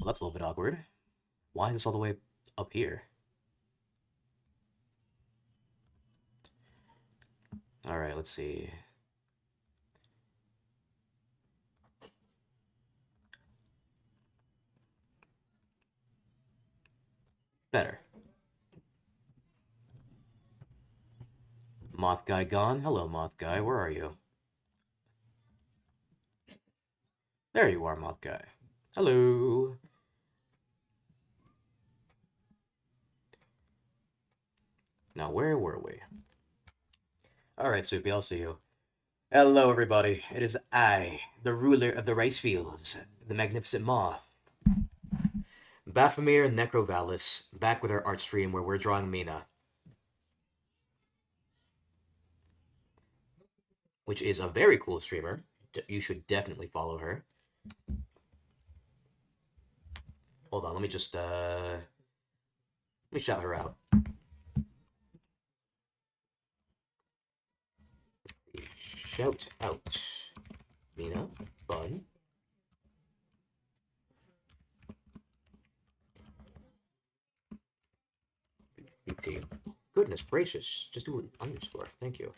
Well, that's a little bit awkward. Why is this all the way up here? Alright, let's see. Better. Moth guy gone? Hello, moth guy. Where are you? There you are, moth guy. Hello. Now, where were we? Alright, Soupy, I'll see you. Hello, everybody. It is I, the ruler of the rice fields, the magnificent moth. Baphomet Necrovalis, back with our art stream where we're drawing Mina. Which is a very cool streamer. You should definitely follow her. Hold on, let me just, let me shout her out. Shout out. Mina, fun. BT. Goodness gracious, just do an underscore. Thank you.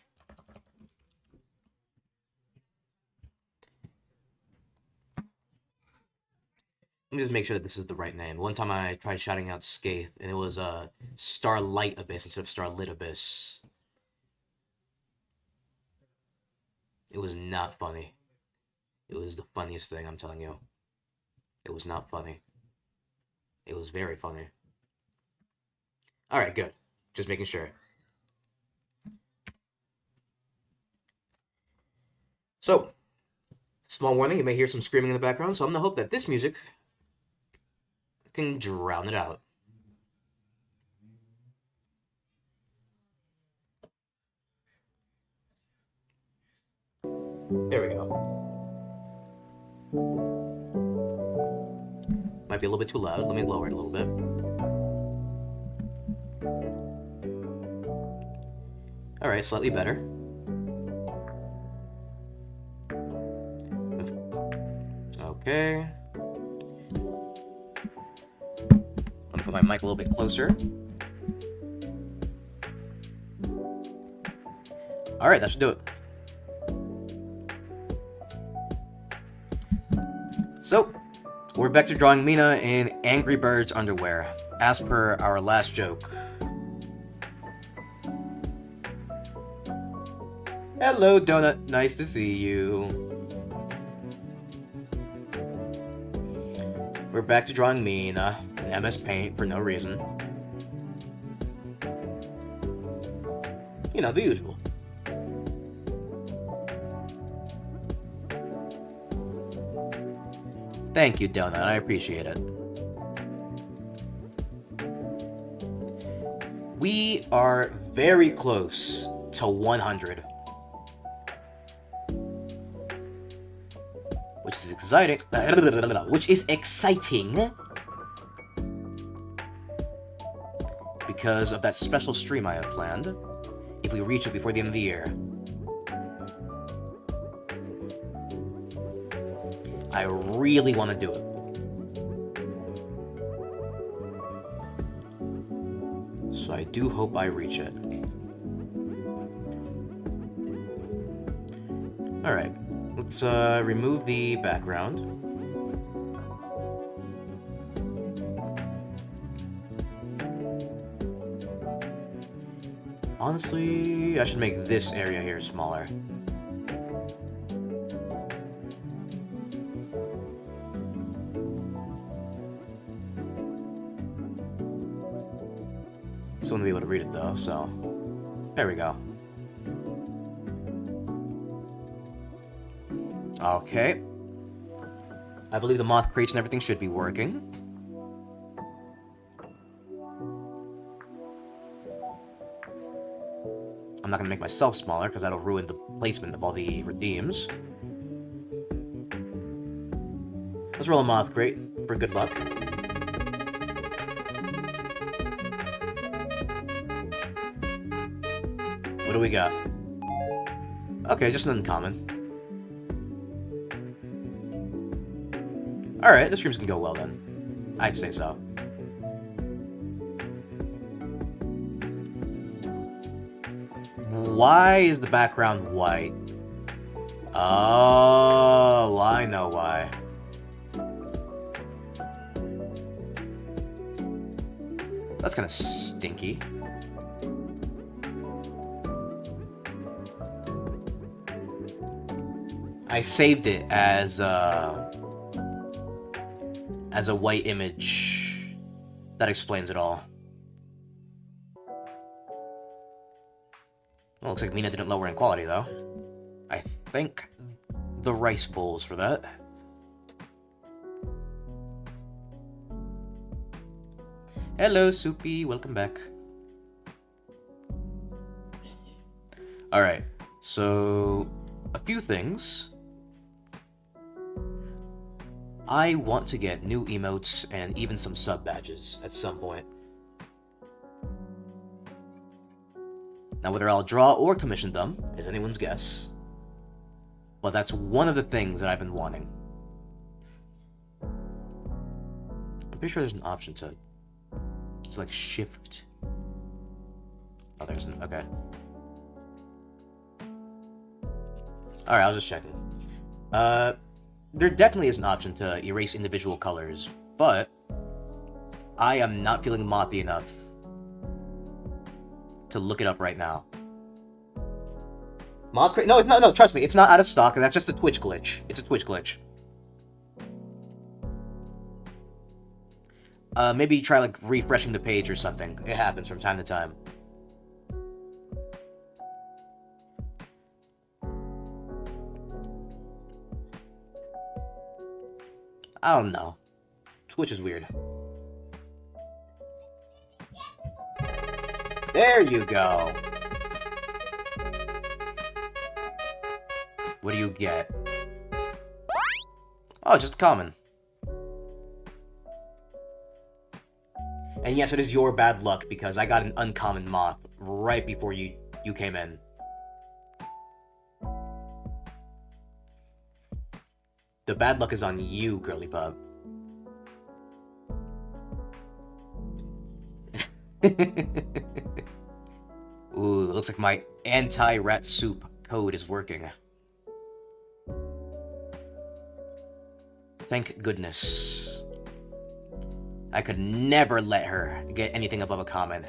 Let me just make sure that this is the right name. One time I tried shouting out Skaith, and it was Starlight Abyss instead of Starlit Abyss. It was not funny. It was the funniest thing, I'm telling you. It was not funny. It was very funny. Alright, good. Just making sure. So, small warning, you may hear some screaming in the background, so I'm gonna hope that this music can drown it out. There we go. Might be a little bit too loud. Let me lower it a little bit. Alright, slightly better. Okay. I'm gonna put my mic a little bit closer. Alright, that should do it. So, we're back to drawing Mina in Angry Birds underwear, as per our last joke. Hello, Donut. Nice to see you. We're back to drawing Mina in MS Paint for no reason. You know, the usual. Thank you, Donut. I appreciate it. We are very close to 100. Which is exciting. Because of that special stream I have planned. If we reach it before the end of the year. I really want to do it. So I do hope I reach it. Alright, let's remove the background. Honestly, I should make this area here smaller. Still won't be able to read it though, so there we go. Okay. I believe the moth crates and everything should be working. I'm not gonna make myself smaller because that'll ruin the placement of all the redeems. Let's roll a moth crate for good luck. What do we got? Okay, just an uncommon. Alright, this stream's gonna go well then. I'd say so. Why is the background white? Oh, I know why. That's kind of stinky. I saved it as a white image. That explains it all. Well, looks like Mina didn't lower in quality, though. I think the rice bowls for that. Hello, Soupy. Welcome back. Alright, so a few things. I want to get new emotes and even some sub badges at some point. Now, whether I'll draw or commission them is anyone's guess. But that's one of the things that I've been wanting. I'm pretty sure there's an option to select shift. Oh, there isn't. Okay. Alright, I was just checking. There definitely is an option to erase individual colors, but I am not feeling mothy enough to look it up right now. Moth crate? No, it's not. No, trust me, it's not out of stock. That's just a Twitch glitch. It's a Twitch glitch. Maybe try like refreshing the page or something. It happens from time to time. I don't know. Twitch is weird. There you go. What do you get? Oh, just common. And yes, it is your bad luck because I got an uncommon moth right before you came in. The bad luck is on you, girly pub. Ooh, looks like my anti-rat soup code is working. Thank goodness. I could never let her get anything above a common.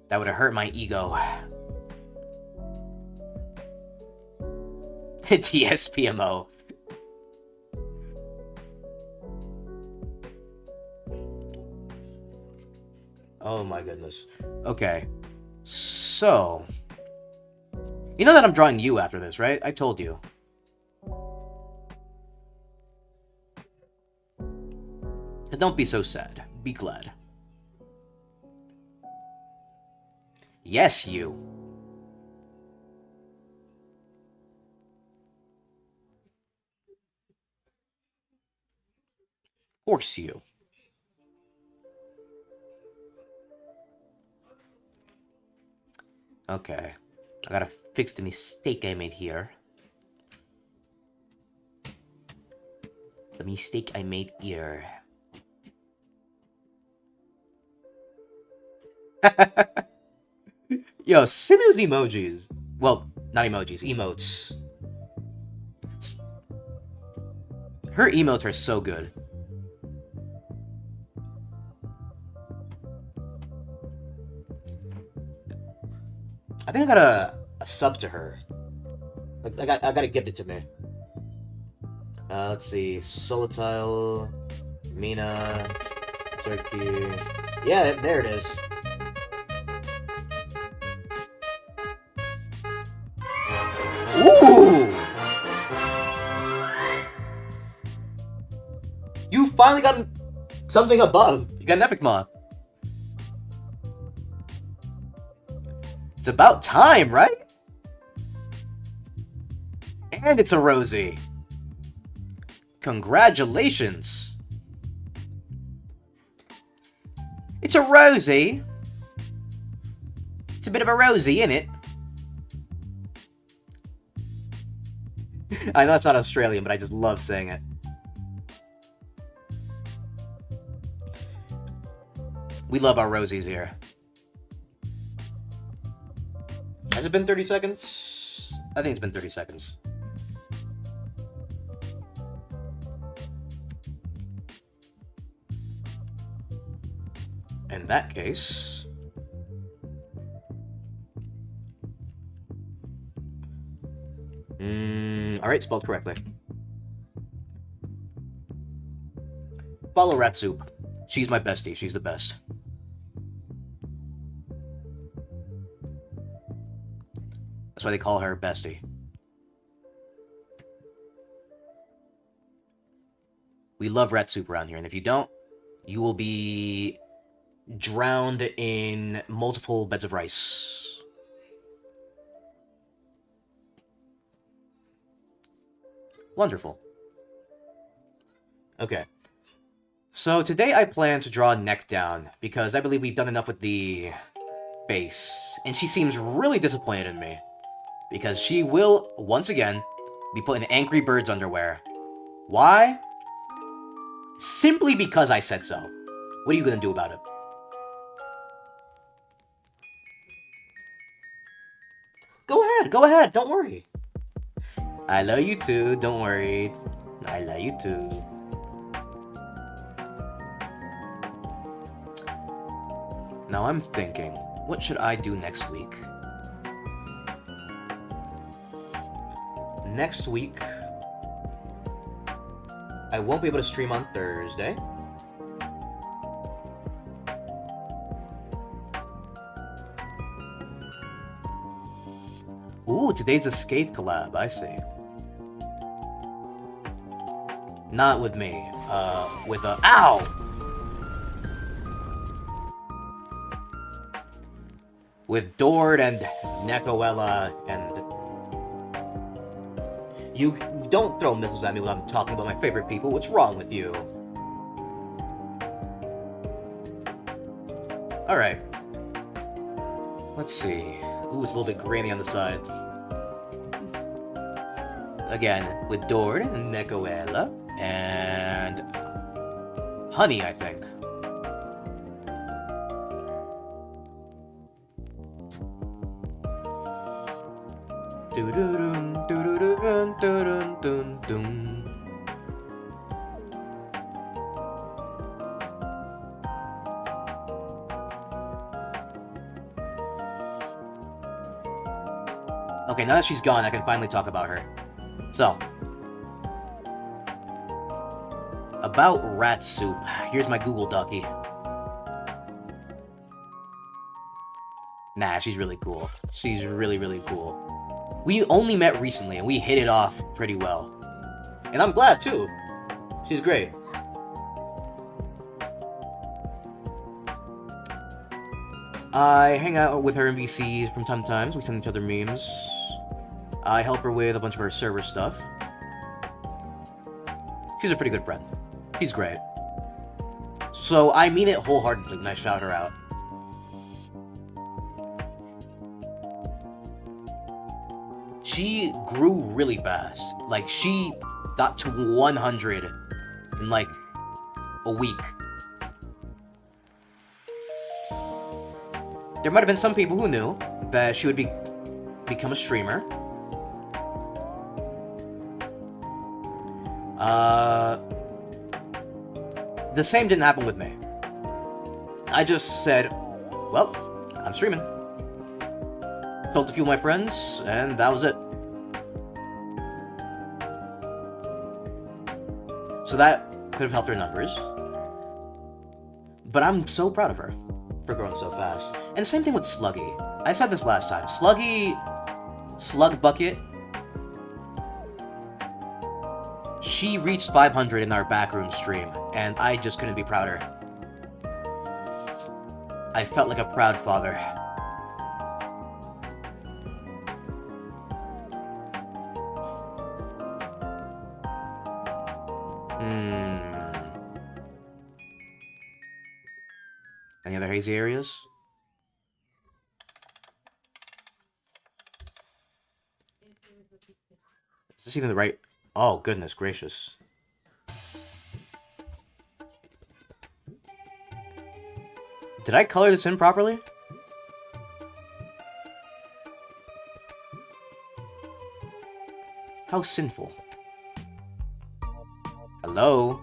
That would have hurt my ego. TSPMO. Oh my goodness. Okay. So... You know that I'm drawing you after this, right? I told you. Don't be so sad. Be glad. Yes, you. Of course you. Okay. I gotta fix the mistake I made here. The mistake I made here. Yo, Sinu's emojis. Well, not emojis, emotes. Her emotes are so good. I think I got a sub to her. I got to gift it to me. Let's see. Solitile, Mina, Turkey. Yeah, there it is. Ooh! You finally got something above. You got an epic moth. It's about time, right? And it's a Rosie. Congratulations. It's a Rosie. It's a bit of a Rosie, isn't it? I know it's not Australian, but I just love saying it. We love our Rosies here. Has it been 30 seconds? I think it's been 30 seconds. In that case... Alright, spelled correctly. Follow Rat Soup. She's my bestie. She's the best. That's why they call her Bestie. We love Rat Soup around here, and if you don't, you will be drowned in multiple beds of rice. Wonderful. Okay. So today I plan to draw neck down, because I believe we've done enough with the face. And she seems really disappointed in me. Because she will, once again, be put in Angry Bird's underwear. Why? Simply because I said so. What are you gonna do about it? Go ahead, don't worry. I love you too, don't worry. I love you too. Now I'm thinking, what should I do next week? Next week, I won't be able to stream on Thursday. Ooh, today's a Skate collab, I see. Not with me, with a... Ow! With Dord and Nekoella and... You don't throw missiles at me when I'm talking about my favorite people. What's wrong with you? Alright. Let's see. Ooh, it's a little bit grainy on the side. Again, with Dord and Nekoella and Honey, I think. Okay, now that she's gone, I can finally talk about her. So, about Rat Soup. Here's my Google Ducky. Nah, she's really cool. She's really, really cool. We only met recently, and we hit it off pretty well. And I'm glad, too. She's great. I hang out with her in VCs from time to time. We send each other memes. I help her with a bunch of her server stuff. She's a pretty good friend. She's great. So I mean it wholeheartedly when I shout her out. She grew really fast. Like, she got to 100 in, like, a week. There might have been some people who knew that she would become a streamer. Uh, the same didn't happen with me. I just said, well, I'm streaming. Told a few of my friends, and that was it. So that could have helped her numbers. But I'm so proud of her for growing so fast. And the same thing with Sluggy. I said this last time. Slug Bucket, she reached 500 in our backroom stream, and I just couldn't be prouder. I felt like a proud father. Any other hazy areas? Is this even the right... Oh, goodness gracious. Did I color this in properly? How sinful. Hello?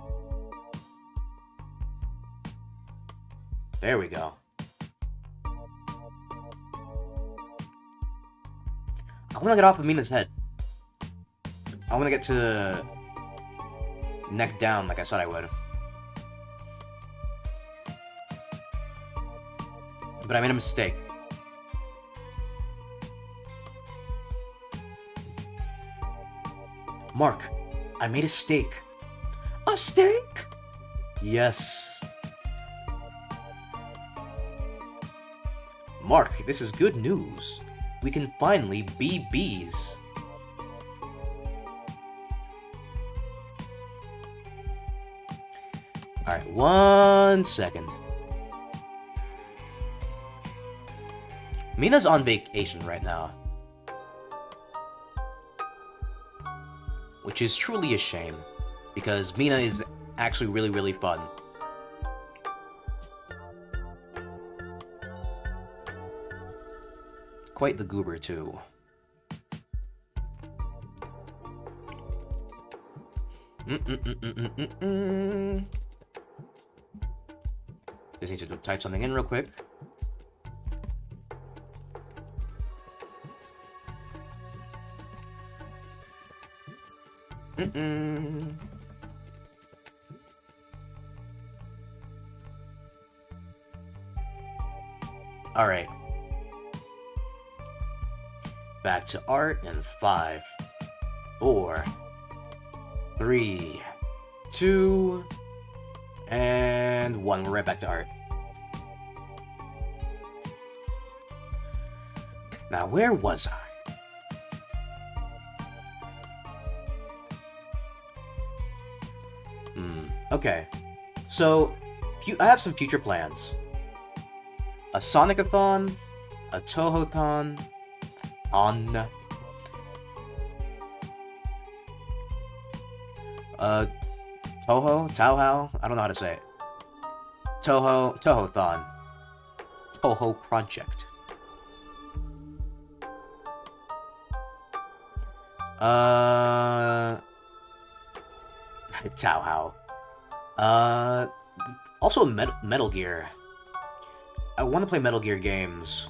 There we go. I want to get off of Mina's head. I want to get to neck down like I said I would. But I made a mistake. Mark, I made a steak. A steak? Yes. Mark, this is good news. We can finally be bees. Alright, 1 second. Mina's on vacation right now. Which is truly a shame, because Mina is actually really, really fun. Quite the goober, too. Just need to type something in real quick. Alright. Back to art in 5, 4, 3, 2, and 1. We're right back to art. Now, where was I? Okay. So, I have some future plans. A Sonic-a-thon, a Toho-thon, Toho, I don't know how to say it. Toho-thon. Toho Project. Tauhao. Also Metal Gear. I want to play Metal Gear games.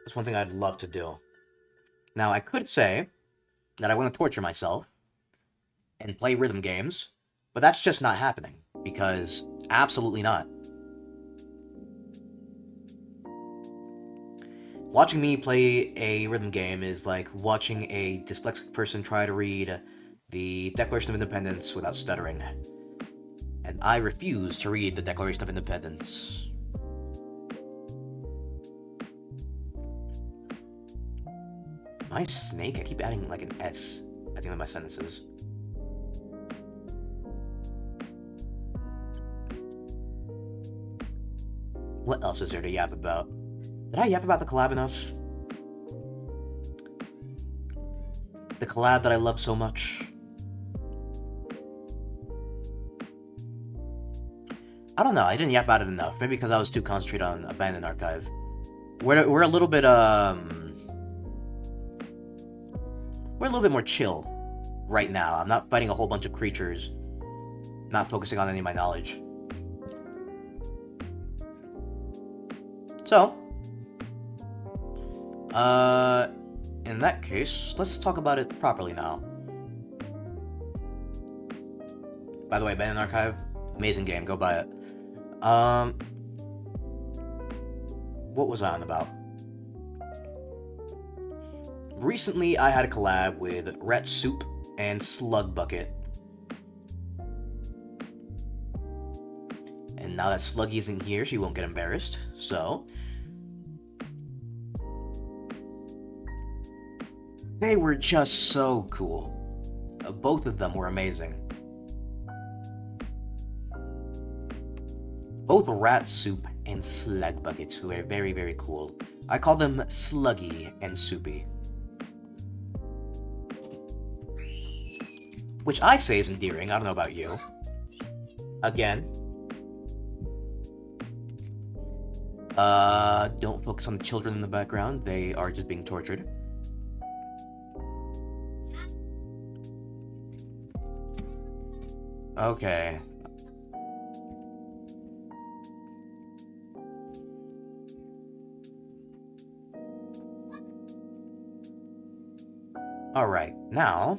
That's one thing I'd love to do. Now, I could say that I want to torture myself and play rhythm games, but that's just not happening, because absolutely not. Watching me play a rhythm game is like watching a dyslexic person try to read the Declaration of Independence without stuttering. And I refuse to read the Declaration of Independence. My snake? I keep adding like an S at the end of my sentences. What else is there to yap about? Did I yap about the collab enough? The collab that I love so much. I don't know, I didn't yap about it enough. Maybe because I was too concentrated on Abandoned Archive. We're a little bit, we're a little bit more chill right now. I'm not fighting a whole bunch of creatures, not focusing on any of my knowledge. So, in that case, let's talk about it properly now. By the way, Abandoned Archive, amazing game, go buy it. What was I on about? Recently, I had a collab with Rat Soup and Slug Bucket. And now that Sluggy isn't here, she won't get embarrassed, so... They were just so cool. Both of them were amazing. Both Rat Soup and Slug Bucket were very, very cool. I call them Sluggy and Soupy. Which I say is endearing, I don't know about you. Again. Don't focus on the children in the background, they are just being tortured. Okay. Alright, now...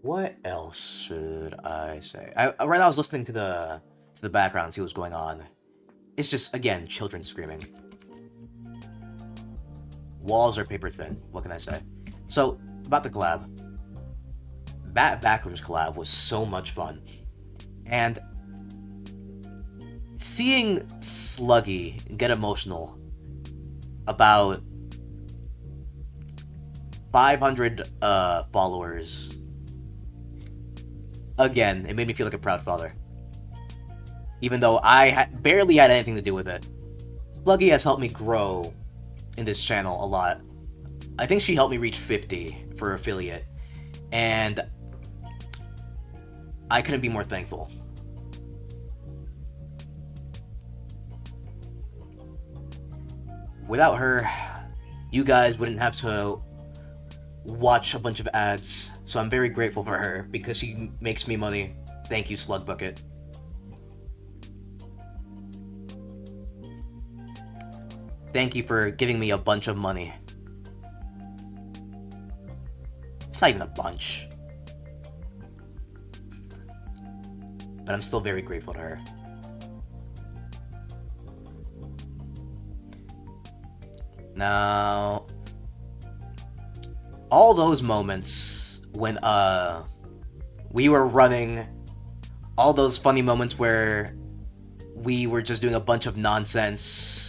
What else should I say? Right now I was listening to the background, see what's going on. It's just, again, children screaming. Walls are paper thin, what can I say? So, about the collab. That Backrooms collab was so much fun. And seeing Sluggy get emotional about 500 followers, again, it made me feel like a proud father. Even though I barely had anything to do with it. Sluggy has helped me grow in this channel a lot. I think she helped me reach 50 for affiliate, and I couldn't be more thankful. Without her, you guys wouldn't have to watch a bunch of ads, so I'm very grateful for her because she makes me money. Thank you, Slug Bucket. Thank you for giving me a bunch of money. It's not even a bunch. But I'm still very grateful to her. Now, all those moments when we were running, all those funny moments where we were just doing a bunch of nonsense,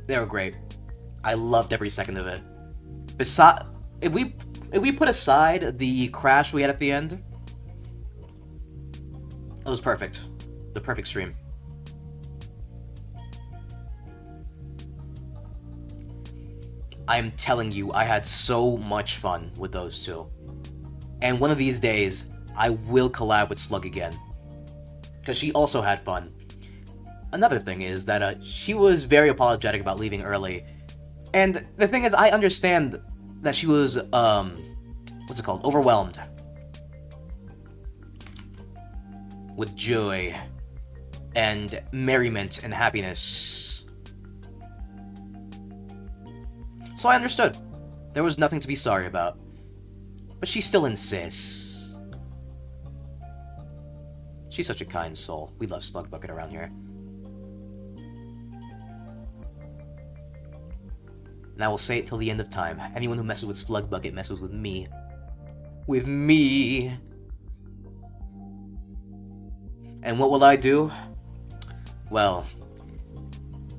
they were great. I loved every second of it. If we put aside the crash we had at the end, it was perfect. The perfect stream. I'm telling you, I had so much fun with those two. And one of these days, I will collab with Slug again. Because she also had fun. Another thing is that she was very apologetic about leaving early. And the thing is, I understand that she was, what's it called? Overwhelmed. With joy. And merriment and happiness. So I understood. There was nothing to be sorry about. But she still insists. She's such a kind soul. We love Slug Bucket around here. And I will say it till the end of time. Anyone who messes with Slug Bucket messes with me. With me! And what will I do? Well,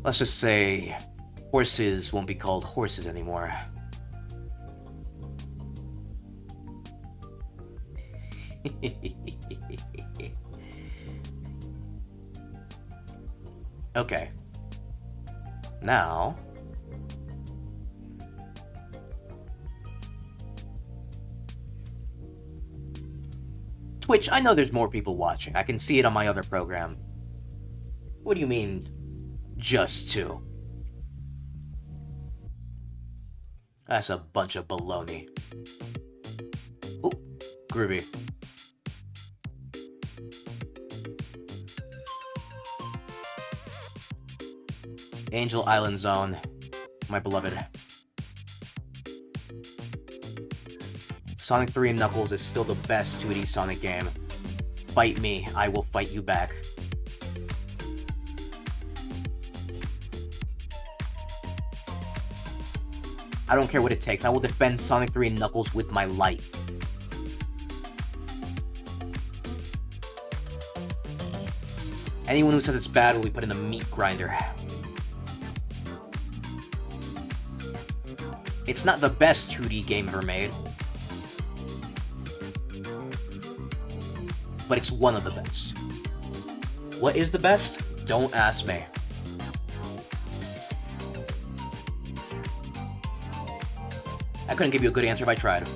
let's just say horses won't be called horses anymore. Okay. Now... Twitch, I know there's more people watching. I can see it on my other program. What do you mean, just two? That's a bunch of baloney. Oh, groovy. Angel Island Zone, my beloved. Sonic 3 and Knuckles is still the best 2D Sonic game. Fight me, I will fight you back. I don't care what it takes, I will defend Sonic 3 and Knuckles with my life. Anyone who says it's bad will be put in a meat grinder. It's not the best 2D game ever made, but it's one of the best. What is the best? Don't ask me. I couldn't give you a good answer if I tried.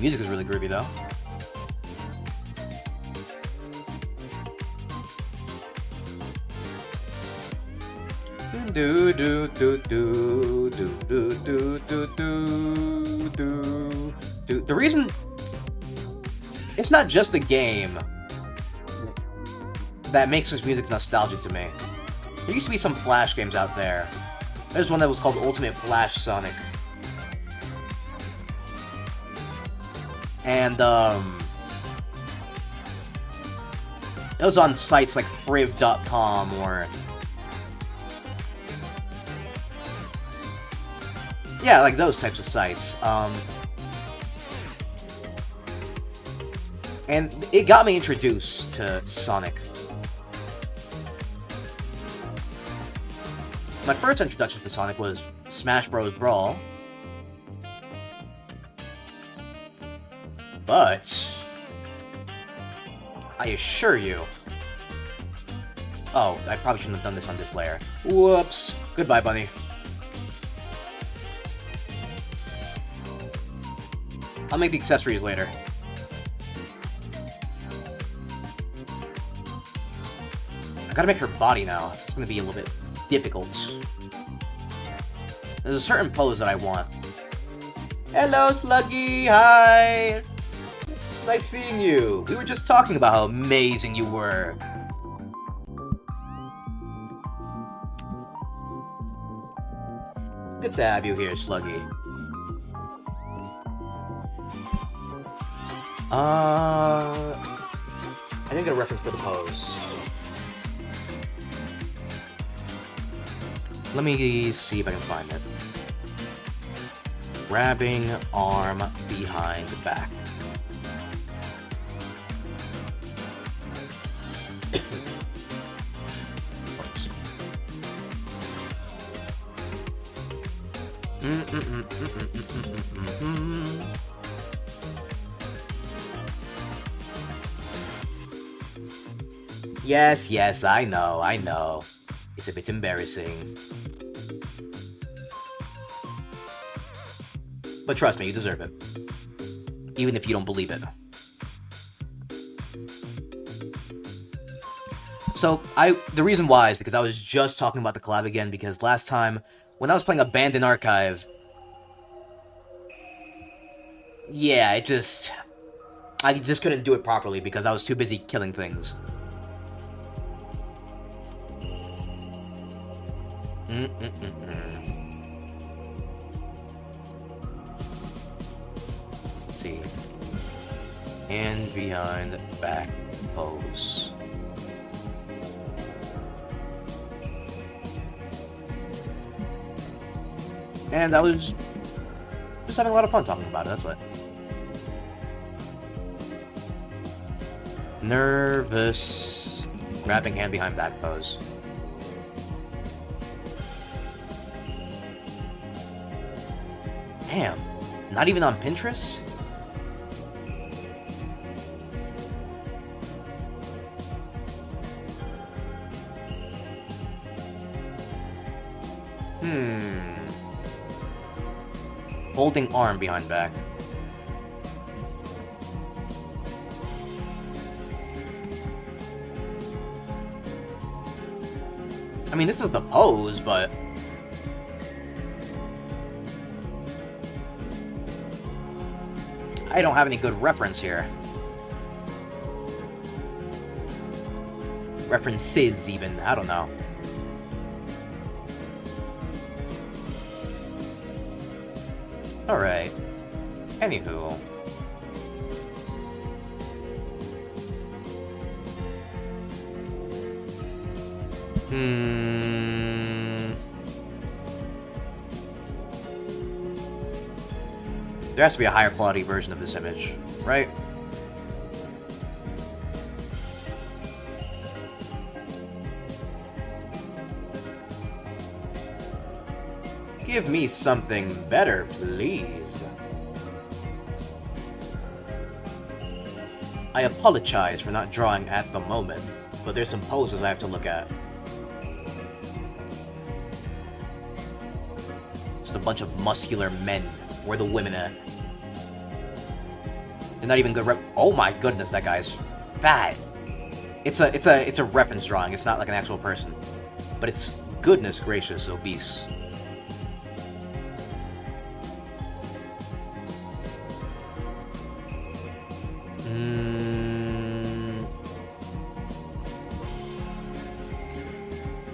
Music is really groovy, though. Do do do do do do do do do do. The reason it's not just the game that makes this music nostalgic to me. There used to be some Flash games out there. There's one that was called Ultimate Flash Sonic. And, it was on sites like friv.com or... yeah, like those types of sites. And it got me introduced to Sonic. My first introduction to Sonic was Smash Bros. Brawl. But I assure you... oh, I probably shouldn't have done this on this layer. Whoops. Goodbye, bunny. I'll make the accessories later. I gotta make her body now. It's gonna be a little bit difficult. There's a certain pose that I want. Hello, Sluggy! Hi! It's nice seeing you. We were just talking about how amazing you were. Good to have you here, Sluggy. I didn't get a reference for the pose. Let me see if I can find it. Grabbing arm behind back. Works. Yes, I know. It's a bit embarrassing. But trust me, you deserve it. Even if you don't believe it. So, the reason why is because I was just talking about the collab again, because last time, when I was playing Abandoned Archive... yeah, I just couldn't do it properly because I was too busy killing things. Let's see. And behind back pose. And I was just having a lot of fun talking about it, that's what. Nervous. Grabbing hand behind back pose. Damn, not even on Pinterest? Holding arm behind back. I mean, this is the pose, but... I don't have any good reference here. References, even. I don't know. Alright. Anywho. There has to be a higher quality version of this image, right? Give me something better, please. I apologize for not drawing at the moment, but there's some poses I have to look at. Just a bunch of muscular men. Where the women at? They're not even good oh my goodness, that guy's fat. It's a reference drawing. It's not like an actual person, but it's goodness gracious obese.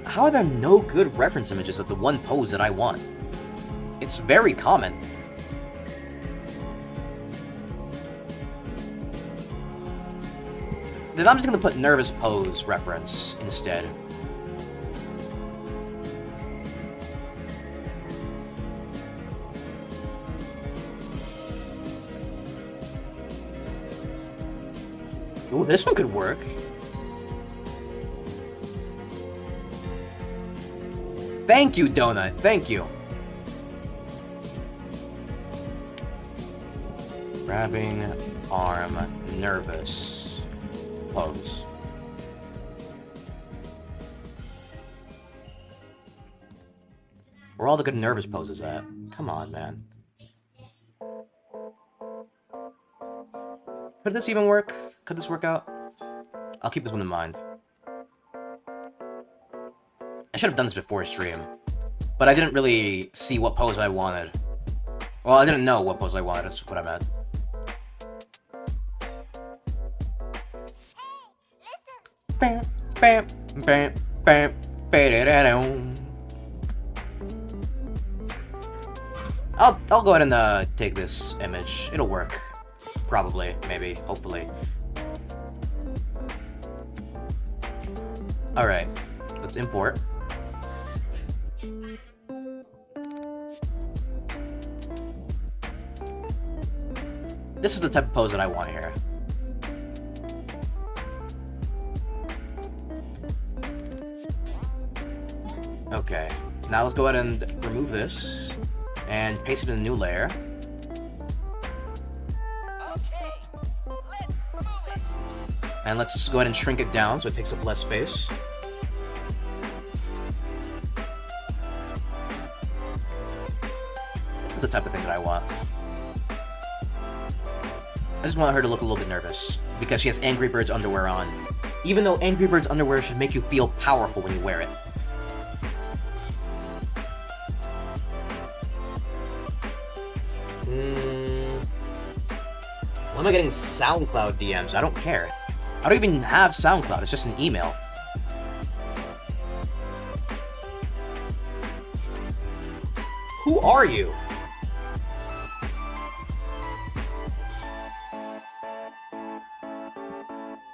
How are there no good reference images of the one pose that I want? It's very common. Then I'm just gonna put nervous pose reference instead. Ooh, this one could work. Thank you, Donut. Thank you. Grabbing arm, nervous pose. Where are all the good nervous poses at? Come on, man. Could this even work? Could this work out? I'll keep this one in mind. I should have done this before stream, but I didn't really see what pose I wanted. Well, I didn't know what pose I wanted, that's what I meant. Bam, bam, bam, bam, bam. I'll go ahead and take this image. It'll work. Probably, maybe, hopefully. Alright, let's import. This is the type of pose that I want here. Okay, now let's go ahead and remove this and paste it in a new layer. And let's just go ahead and shrink it down so it takes up less space. This is the type of thing that I want. I just want her to look a little bit nervous because she has Angry Birds underwear on. Even though Angry Birds underwear should make you feel powerful when you wear it. Why am I getting SoundCloud DMs? I don't care. I don't even have SoundCloud, it's just an email. Who are you?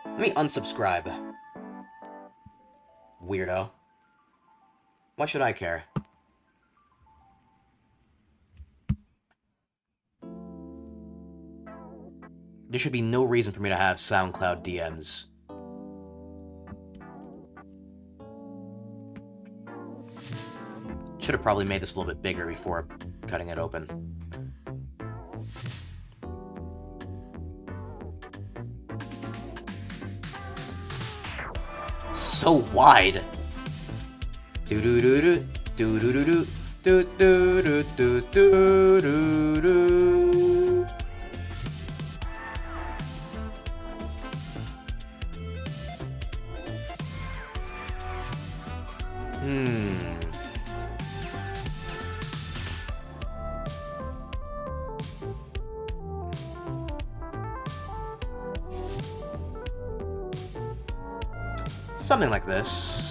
Let me unsubscribe. Weirdo. Why should I care? There should be no reason for me to have SoundCloud DMs. Should have probably made this a little bit bigger before cutting it open. So wide. Do do do do do do do Do do do do do do do. Something like this.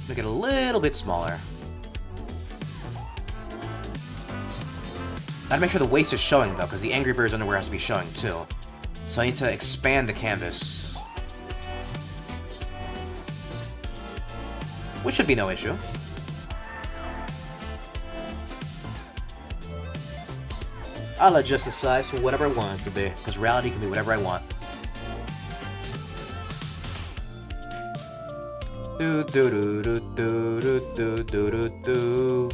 Make it a little bit smaller. Gotta make sure the waist is showing, though, because the Angry Birds underwear has to be showing, too. So I need to expand the canvas. Which should be no issue. I'll adjust the size to whatever I want it to be, because reality can be whatever I want. Do do do do do do do do do.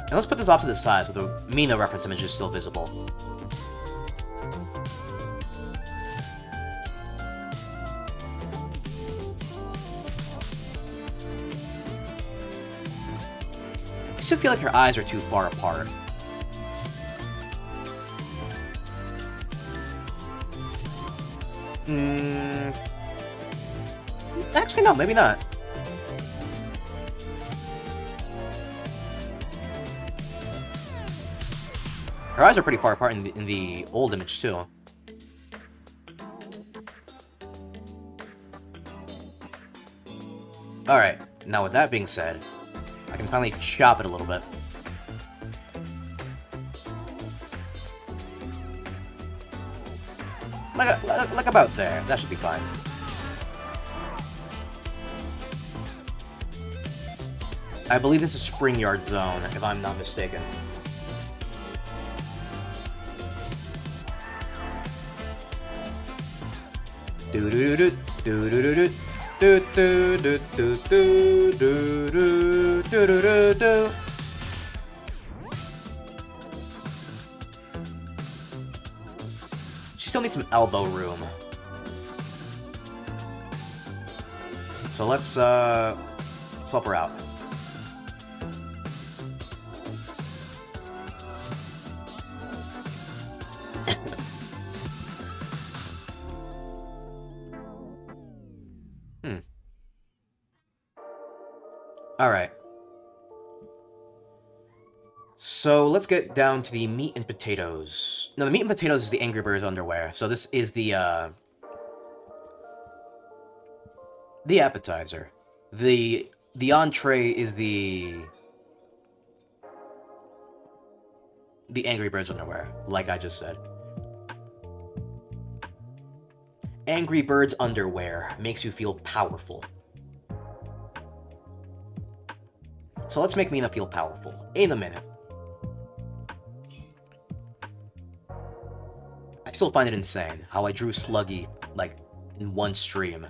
And let's put this off to the side so the Mina reference image is still visible. I still feel like her eyes are too far apart. Actually, no, maybe not. Her eyes are pretty far apart in the old image, too. Alright, now with that being said, I can finally chop it a little bit. Like about there. That should be fine. I believe this is Spring Yard Zone, if I'm not mistaken. Do do do do do do do do do do do do do do do do. She still needs some elbow room. So let's help her out. Alright. So let's get down to the meat and potatoes. No, the meat and potatoes is the Angry Birds underwear. So this is the appetizer. The entree is the Angry Birds underwear, like I just said. Angry Birds underwear makes you feel powerful. So let's make Mina feel powerful in a minute. I still find it insane how I drew Sluggy, like, in one stream.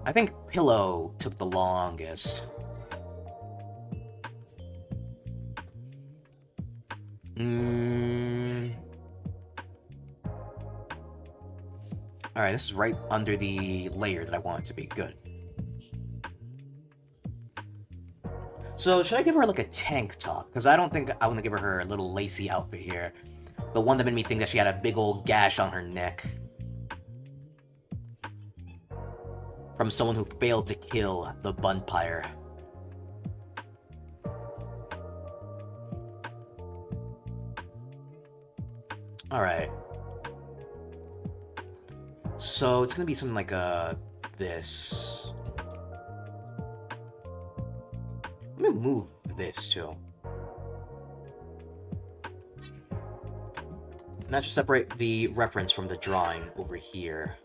I think Pillow took the longest. Alright, this is right under the layer that I want it to be. Good. So, should I give her, like, a tank top? Because I don't think I want to give her a little lacy outfit here. The one that made me think that she had a big old gash on her neck. From someone who failed to kill the Bunpire. Alright. So, it's gonna be something like, this. Let me move this, too. And that should separate the reference from the drawing over here.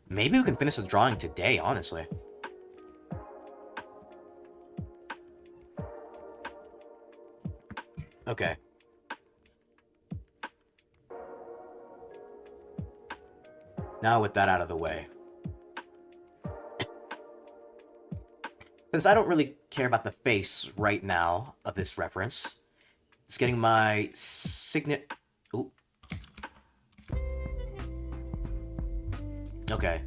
Maybe we can finish the drawing today, honestly. Okay. Now with that out of the way. Since I don't really care about the face right now of this reference, it's getting my signet... Ooh. Okay.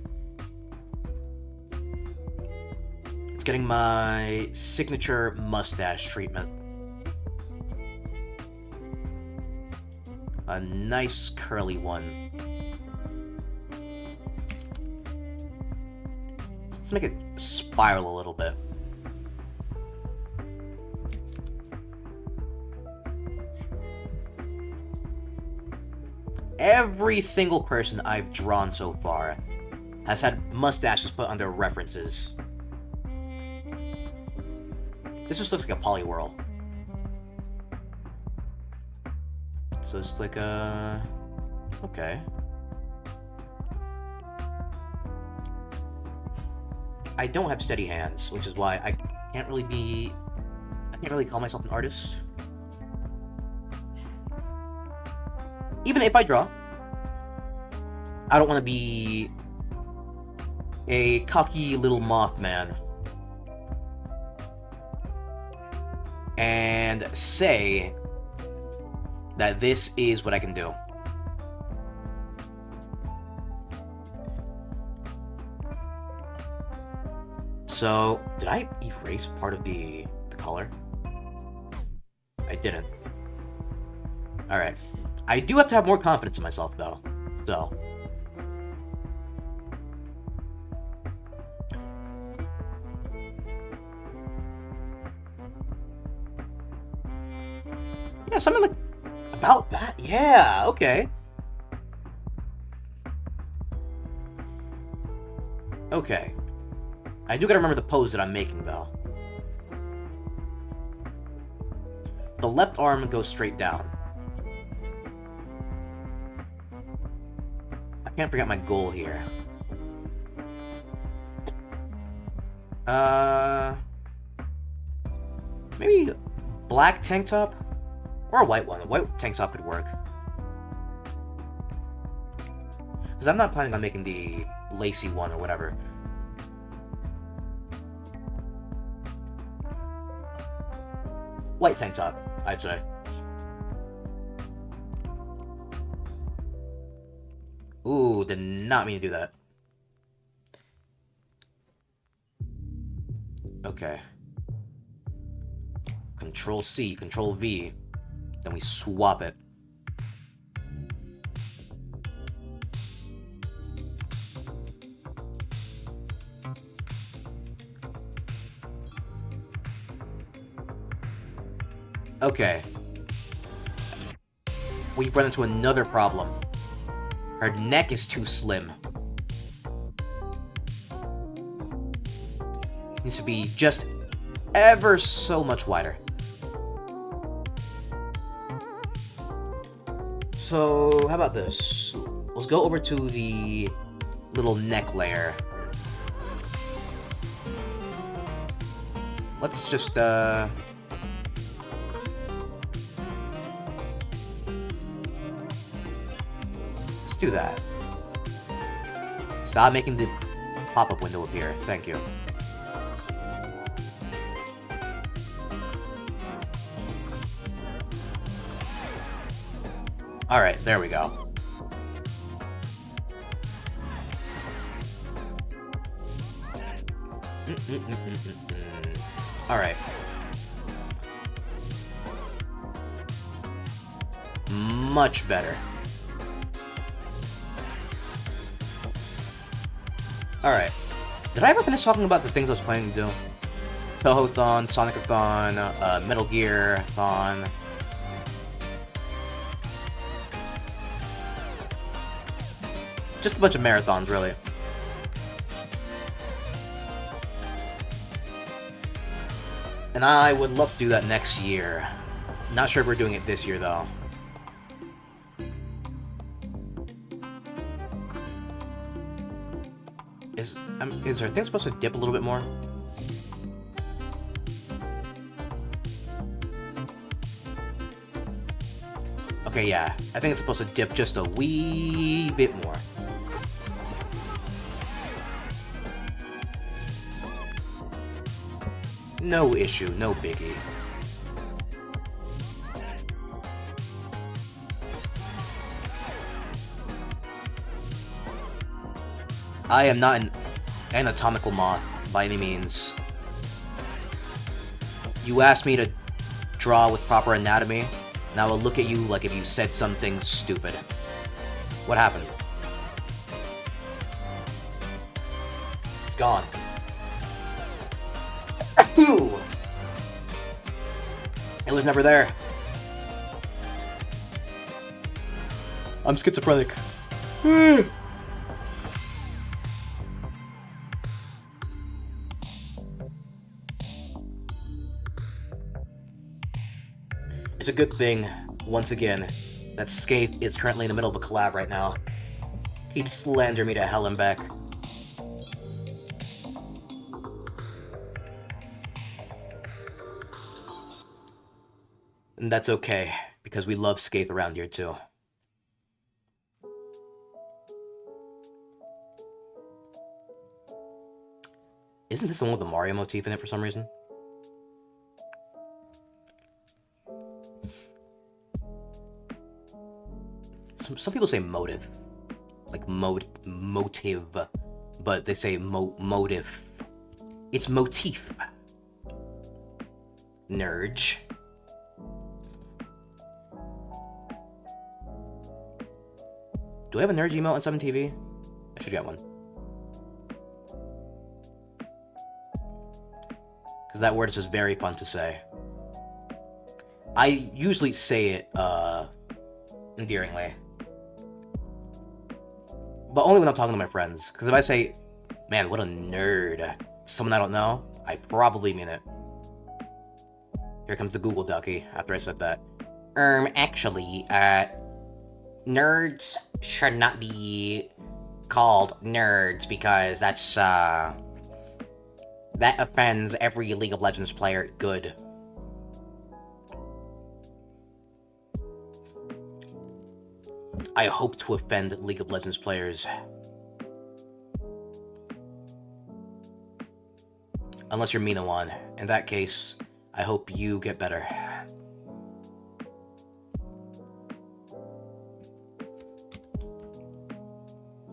It's getting my signature mustache treatment. A nice curly one. Let's make it spiral a little bit. Every single person I've drawn so far has had mustaches put on their references. This just looks like a polywhirl. So it's like a... Okay. I don't have steady hands, which is why I can't really call myself an artist. Even if I draw, I don't want to be a cocky little Mothman and say that this is what I can do. So, did I erase part of the color? I didn't. Alright. I do have to have more confidence in myself, though. So. Yeah, something like... About that? Yeah, okay. Okay. I do gotta remember the pose that I'm making, though. The left arm goes straight down. I can't forget my goal here. Maybe black tank top? Or a white one. A white tank top could work. Because I'm not planning on making the lacy one or whatever. White tank top, I'd say. Ooh, did not mean to do that. Okay. Control C, Control V. Then we swap it. Okay. We've run into another problem. Her neck is too slim. Needs to be just ever so much wider. So, how about this? Let's go over to the little neck layer. Let's just, let's do that. Stop making the pop-up window appear. Thank you. Alright, there we go. Alright. Much better. Alright. Did I ever finish talking about the things I was planning to do? Toho-thon, Sonic-a-thon, Metal Gear-thon. Just a bunch of marathons, really. And I would love to do that next year. Not sure if we're doing it this year, though. Is her thing supposed to dip a little bit more? Okay, yeah. I think it's supposed to dip just a wee bit more. No issue, no biggie. I am not an anatomical moth by any means. You asked me to draw with proper anatomy, and I will look at you like if you said something stupid. What happened? It's gone. It was never there. I'm schizophrenic. It's a good thing, once again, that Skaith is currently in the middle of a collab right now. He'd slander me to hell and back. And that's okay, because we love Skaith around here too. Isn't this the one with the Mario motif in it for some reason? Some people say motive. Like motive. But they say motive. It's motif. Nerd. Do I have a nerd emote on 7TV? I should get one. Because that word is just very fun to say. I usually say it, endearingly. But only when I'm talking to my friends. Because if I say, man, what a nerd, to someone I don't know, I probably mean it. Here comes the Google Ducky after I said that. Actually, nerds should not be called nerds because that's, that offends every League of Legends player. Good. I hope to offend League of Legends players. Unless you're Minawan. In that case, I hope you get better.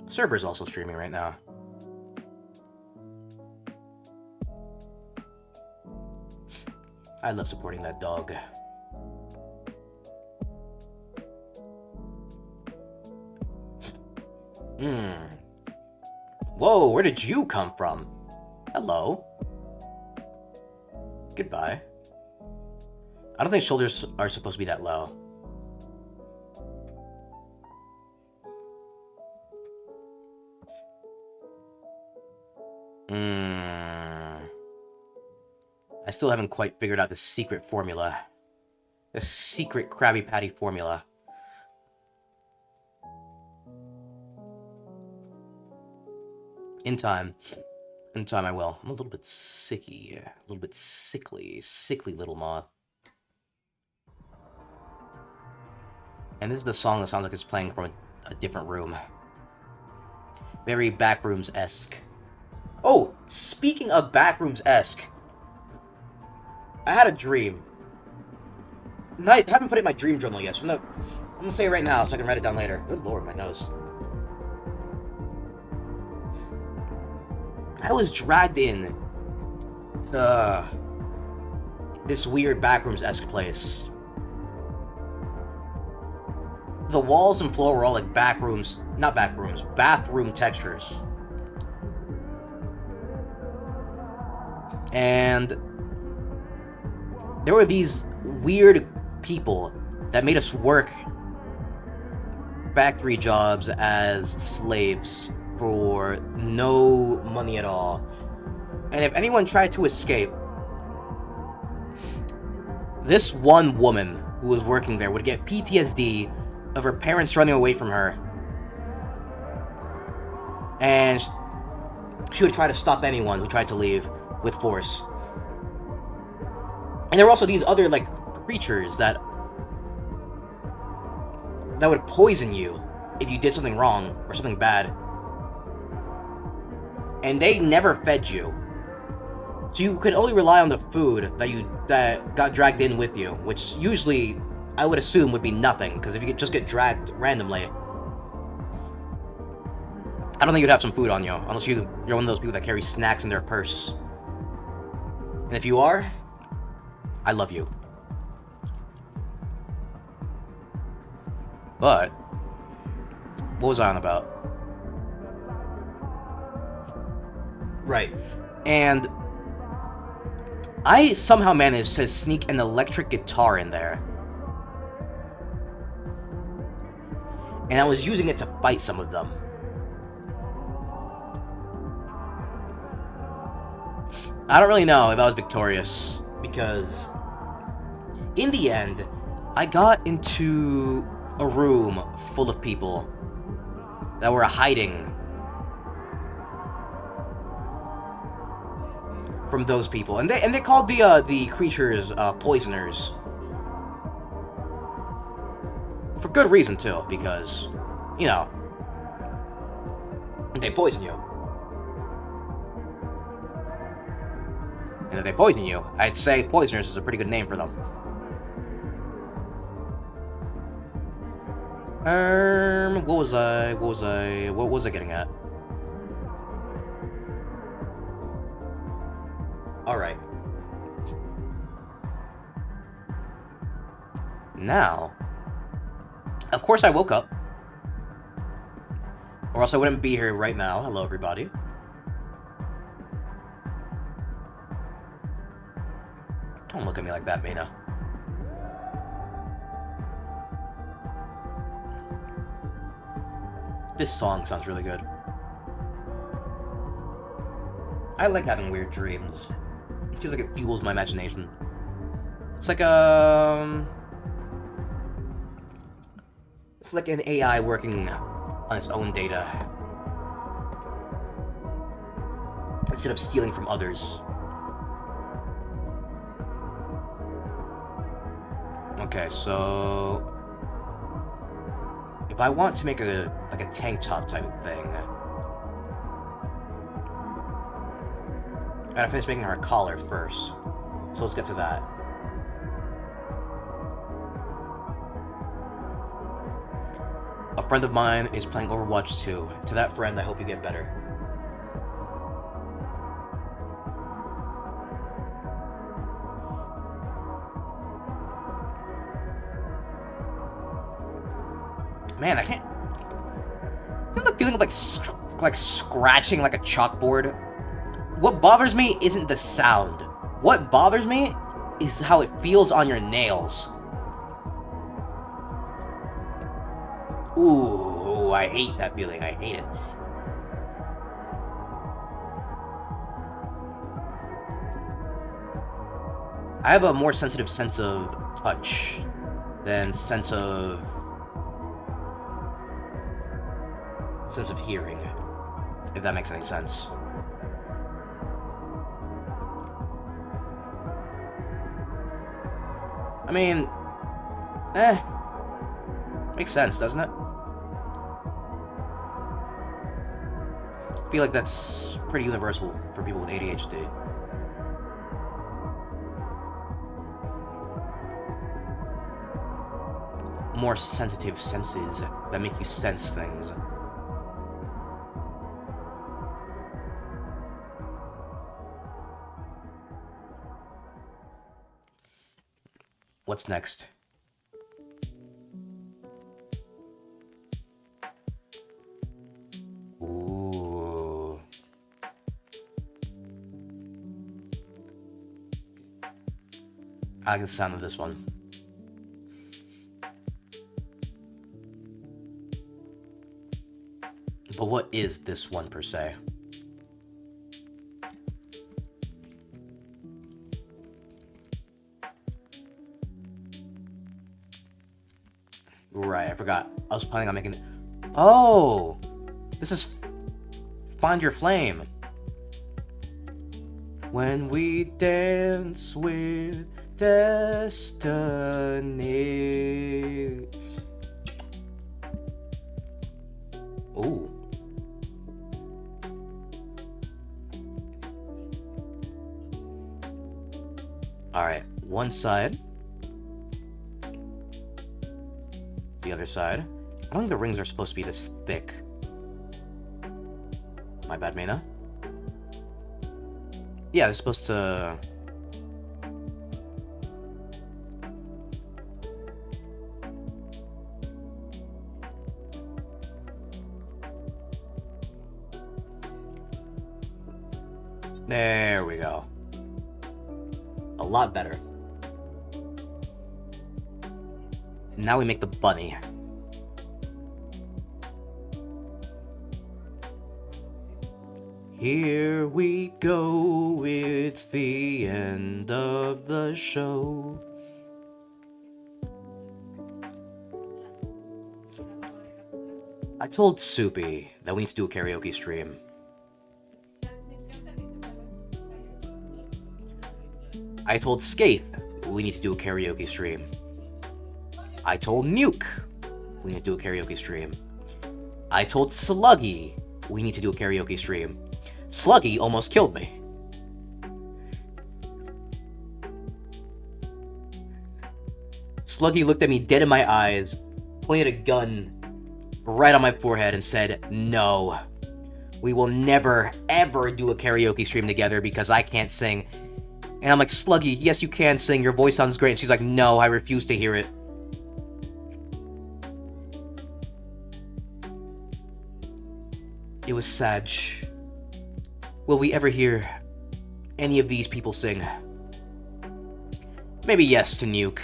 Cerber's also streaming right now. I love supporting that dog. Whoa, where did you come from? Hello. Goodbye. I don't think shoulders are supposed to be that low. I still haven't quite figured out the secret formula. The secret Krabby Patty formula. In time I will. I'm a little bit sicky, a little bit sickly little moth. And this is the song that sounds like it's playing from a different room. Very Backrooms-esque. Oh, speaking of Backrooms-esque, I had a dream. I haven't put it in my dream journal yet, so I'm gonna say it right now so I can write it down later. Good lord, my nose. I was dragged in to this weird Backrooms-esque place. The walls and floor were all like bathroom textures. And there were these weird people that made us work factory jobs as slaves for no money at all. And if anyone tried to escape, this one woman who was working there would get PTSD of her parents running away from her. And she would try to stop anyone who tried to leave with force. And there were also these other, like, creatures that would poison you if you did something wrong or something bad. And they never fed you. So you could only rely on the food that got dragged in with you, which usually I would assume would be nothing, because if you could just get dragged randomly, I don't think you'd have some food on you, unless you're one of those people that carry snacks in their purse. And if you are, I love you. But what was I on about? Right. And I somehow managed to sneak an electric guitar in there. And I was using it to fight some of them. I don't really know if I was victorious, because in the end, I got into a room full of people that were hiding from those people, and they called the creatures poisoners, for good reason too, because, you know, they poison you. And if they poison you, I'd say poisoners is a pretty good name for them. What was I getting at? Alright. Now, of course I woke up, or else I wouldn't be here right now. Hello, everybody. Don't look at me like that, Mina. This song sounds really good. I like having weird dreams. It feels like it fuels my imagination. It's like it's like an AI working on its own data, instead of stealing from others. Okay, so if I want to make a tank top type of thing, I gotta finish making her collar first. So let's get to that. A friend of mine is playing Overwatch 2. To that friend, I hope you get better. Man, I can't. I have the feeling of like scratching like a chalkboard. What bothers me isn't the sound. What bothers me is how it feels on your nails. Ooh, I hate that feeling. I hate it. I have a more sensitive sense of touch than sense of hearing, if that makes any sense. I mean, makes sense, doesn't it? I feel like that's pretty universal for people with ADHD. More sensitive senses that make you sense things. What's next? Ooh. I like the sound of this one. But what is this one per se? Right, I forgot. I was planning on making... Oh! This is... Find Your Flame. When we dance with destiny. Ooh. Alright, one side. The other side. I don't think the rings are supposed to be this thick. My bad, Mena. Yeah, they're supposed to... There we go. A lot better. Now we make the bunny. Here we go, it's the end of the show. I told Soupy that we need to do a karaoke stream. I told Skaith we need to do a karaoke stream. I told Nuke we need to do a karaoke stream. I told Sluggy we need to do a karaoke stream. Sluggy almost killed me. Sluggy looked at me dead in my eyes, pointed a gun right on my forehead and said, "No, we will never, ever do a karaoke stream together because I can't sing." And I'm like, "Sluggy, yes you can sing, your voice sounds great." And she's like, "No, I refuse to hear it." It was sad. Will we ever hear any of these people sing? Maybe yes to Nuke.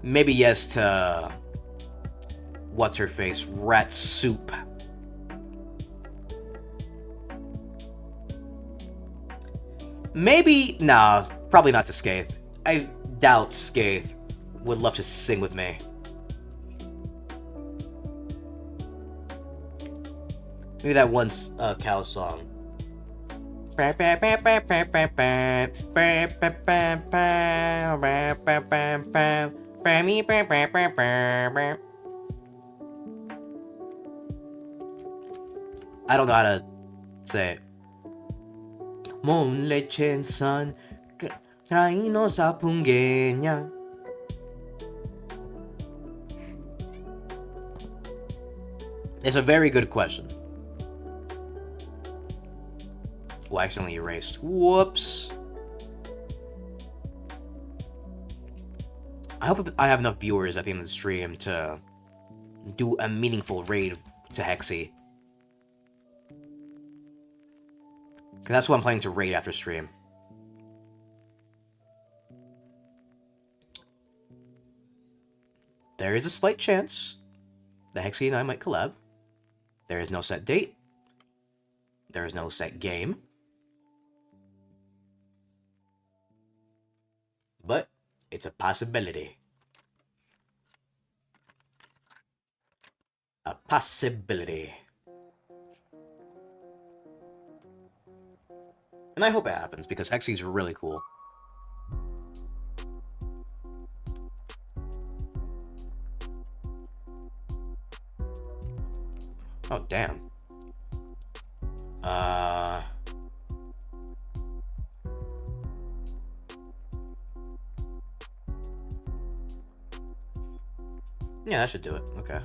Maybe yes to... what's-her-face? Rat Soup. Maybe... nah, probably not to Skaith. I doubt Skaith would love to sing with me. Maybe that one cow song. I don't know how to say it. Mon lechen san, kraino sa punggenya. It's a very good question. Oh, I accidentally erased. Whoops. I hope I have enough viewers at the end of the stream to do a meaningful raid to Hexy. Because that's what I'm planning to raid after stream. There is a slight chance that Hexy and I might collab. There is no set date. There is no set game. But it's a possibility. A possibility. And I hope it happens, because Hexy's really cool. Oh, damn. Yeah, that should do it. Okay.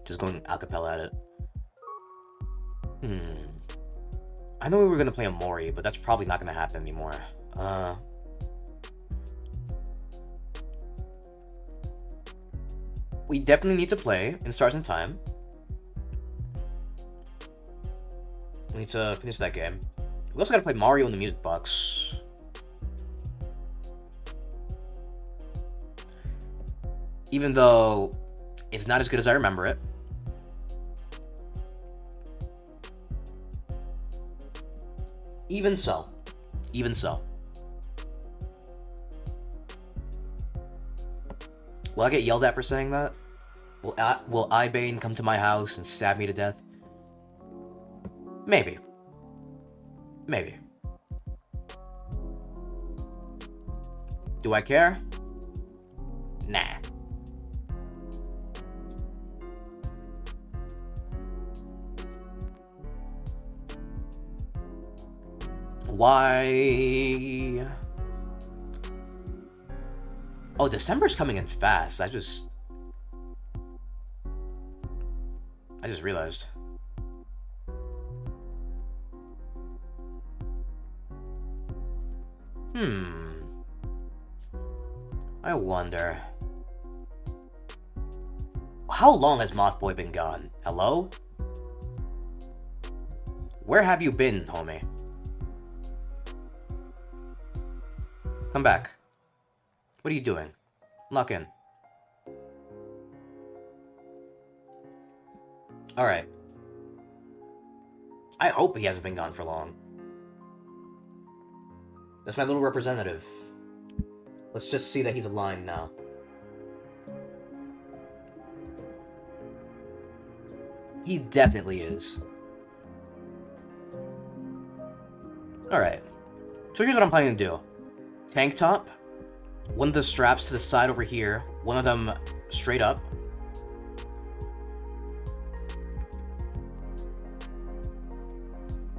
Just going acapella at it. I know we were gonna play a Mori, but that's probably not gonna happen anymore. We definitely need to play in Stars in Time. We need to finish that game. We also gotta play Mario in the Music Box. Even though it's not as good as I remember it. Even so. Even so. Will I get yelled at for saying that? Will Ibane come to my house and stab me to death? Maybe. Maybe. Do I care? Nah. Why? Oh, December's coming in fast. I just realized. Hmm. I wonder. How long has Mothboy been gone? Hello? Where have you been, homie? Come back. What are you doing? Lock in. Alright. I hope he hasn't been gone for long. That's my little representative. Let's just see that he's aligned now. He definitely is. Alright. So here's what I'm planning to do. Tank top. One of the straps to the side over here. One of them straight up.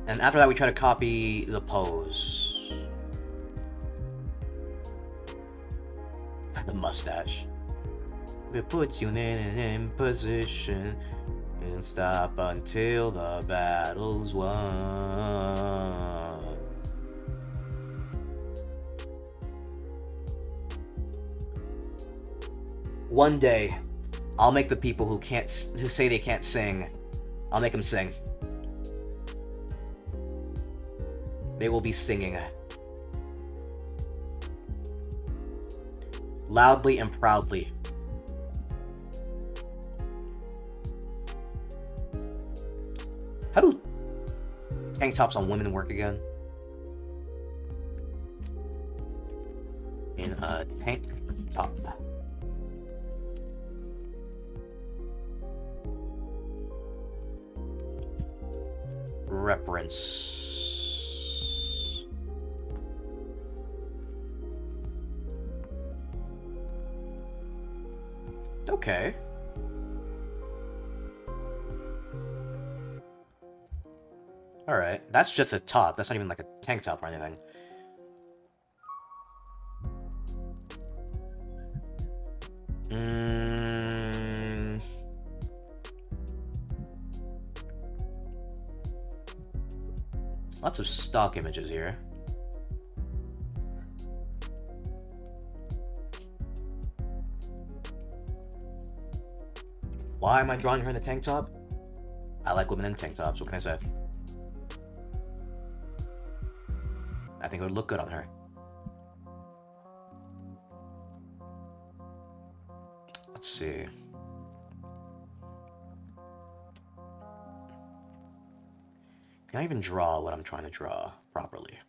And after that, we try to copy the pose. The mustache. It puts you in position and stop until the battle's won. One day, I'll make the people who say they can't sing, I'll make them sing. They will be singing. Loudly and proudly. How do tank tops on women work again? In a tank top. Reference. Okay. Alright, that's just a top. That's not even like a tank top or anything. Lots of stock images here. Why am I drawing her in a tank top? I like women in tank tops, what can I say? I think it would look good on her. Let's see. Can I even draw what I'm trying to draw properly?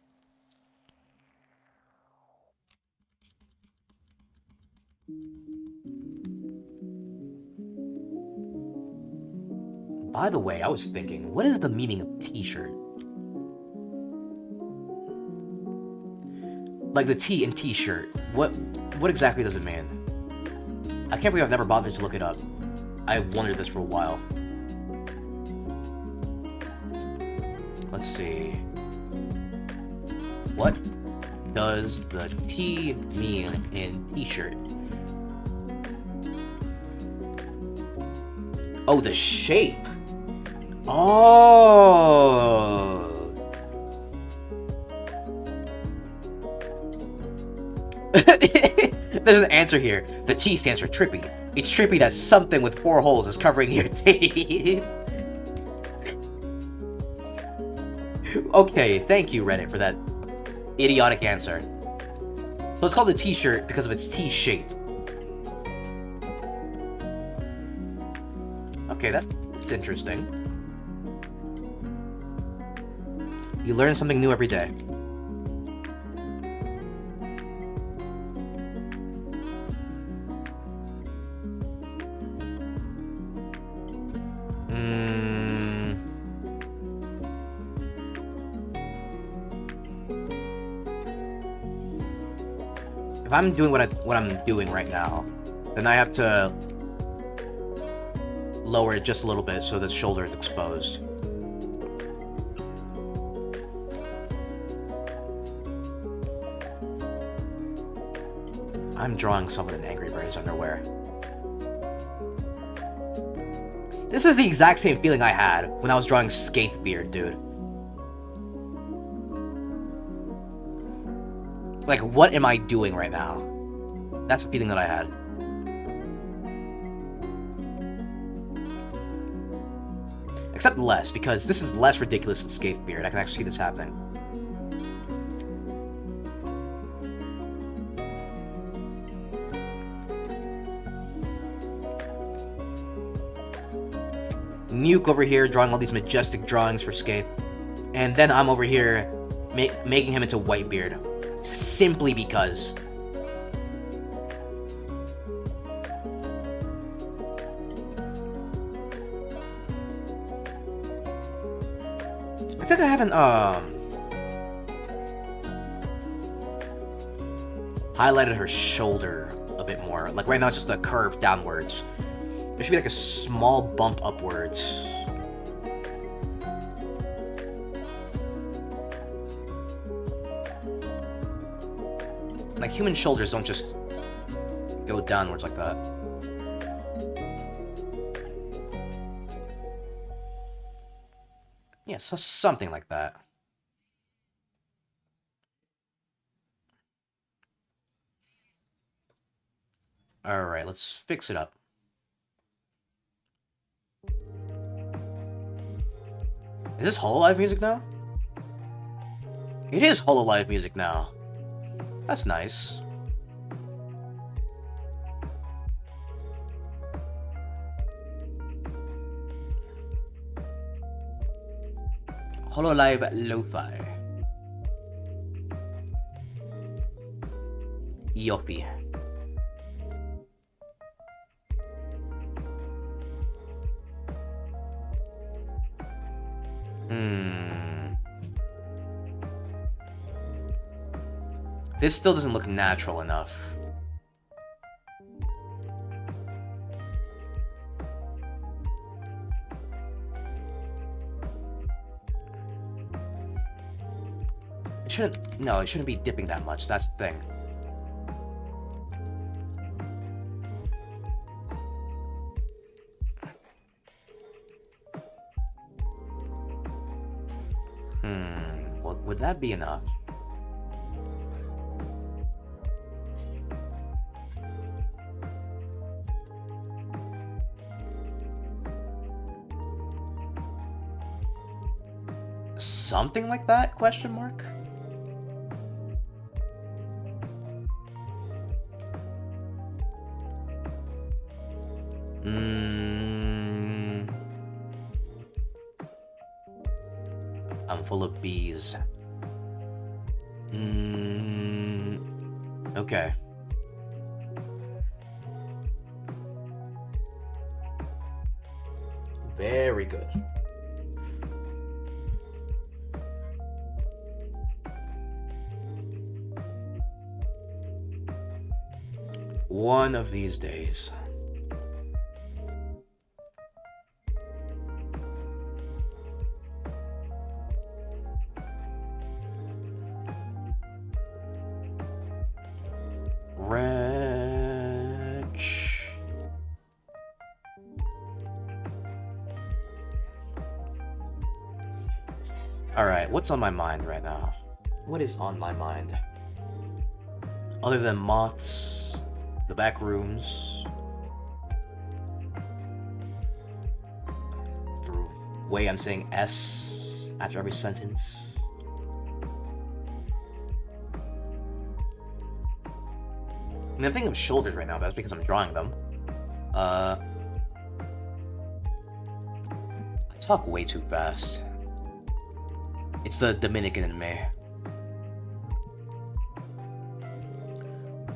By the way, I was thinking, what is the meaning of t-shirt? Like the T in t-shirt. What exactly does it mean? I can't believe I've never bothered to look it up. I've wondered this for a while. Let's see. What does the T mean in t-shirt? Oh, the shape. Oh. There's an answer here. The T stands for trippy. It's trippy that something with 4 holes is covering your teeth. Okay, thank you, Reddit, for that idiotic answer. So it's called a t-shirt because of its T shape. Okay, that's interesting. You learn something new every day. If I'm doing what I'm doing right now, then I have to lower it just a little bit so the shoulder is exposed. I'm drawing someone in Angry Birds underwear. This is the exact same feeling I had when I was drawing Skaithbeard, dude. Like, what am I doing right now? That's the feeling that I had. Except less, because this is less ridiculous than Skaithbeard. I can actually see this happening. Nuke over here drawing all these majestic drawings for Skaith. And then I'm over here making him into Whitebeard. Simply because. I think I haven't, highlighted her shoulder a bit more. Like, right now it's just a curve downwards. There should be like a small bump upwards. Like, human shoulders don't just go downwards like that. Yeah, so something like that. Alright, let's fix it up. Is this Hololive music now? It is Hololive music now. That's nice. Hololive Lo-Fi. Yoppie. This still doesn't look natural enough. It shouldn't, no, it shouldn't be dipping that much, that's the thing. Well, would that be enough? Something like that? Question mark? I'm full of bees. Okay. Very good. One of these days. Wretch. Alright, what's on my mind right now? What is on my mind? Other than moths, the back rooms, the way I'm saying S after every sentence. I mean, I'm thinking of shoulders right now, but that's because I'm drawing them. I talk way too fast. It's the Dominican in me.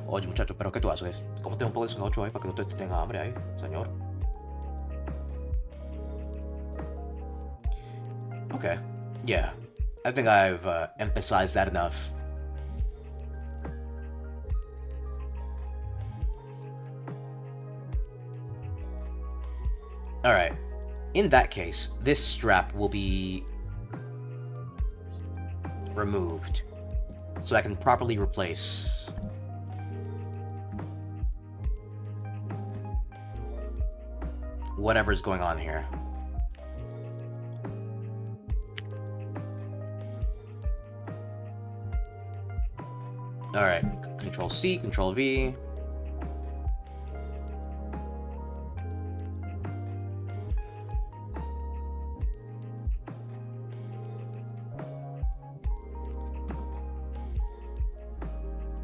Oye, muchacho, ¿pero qué tú haces? Cómete un poco de sinocho ahí para que no te tenga hambre ahí, señor. Okay, yeah. I think I've emphasized that enough. Alright. In that case, this strap will be removed so I can properly replace whatever's going on here. Alright, Control C, Control V.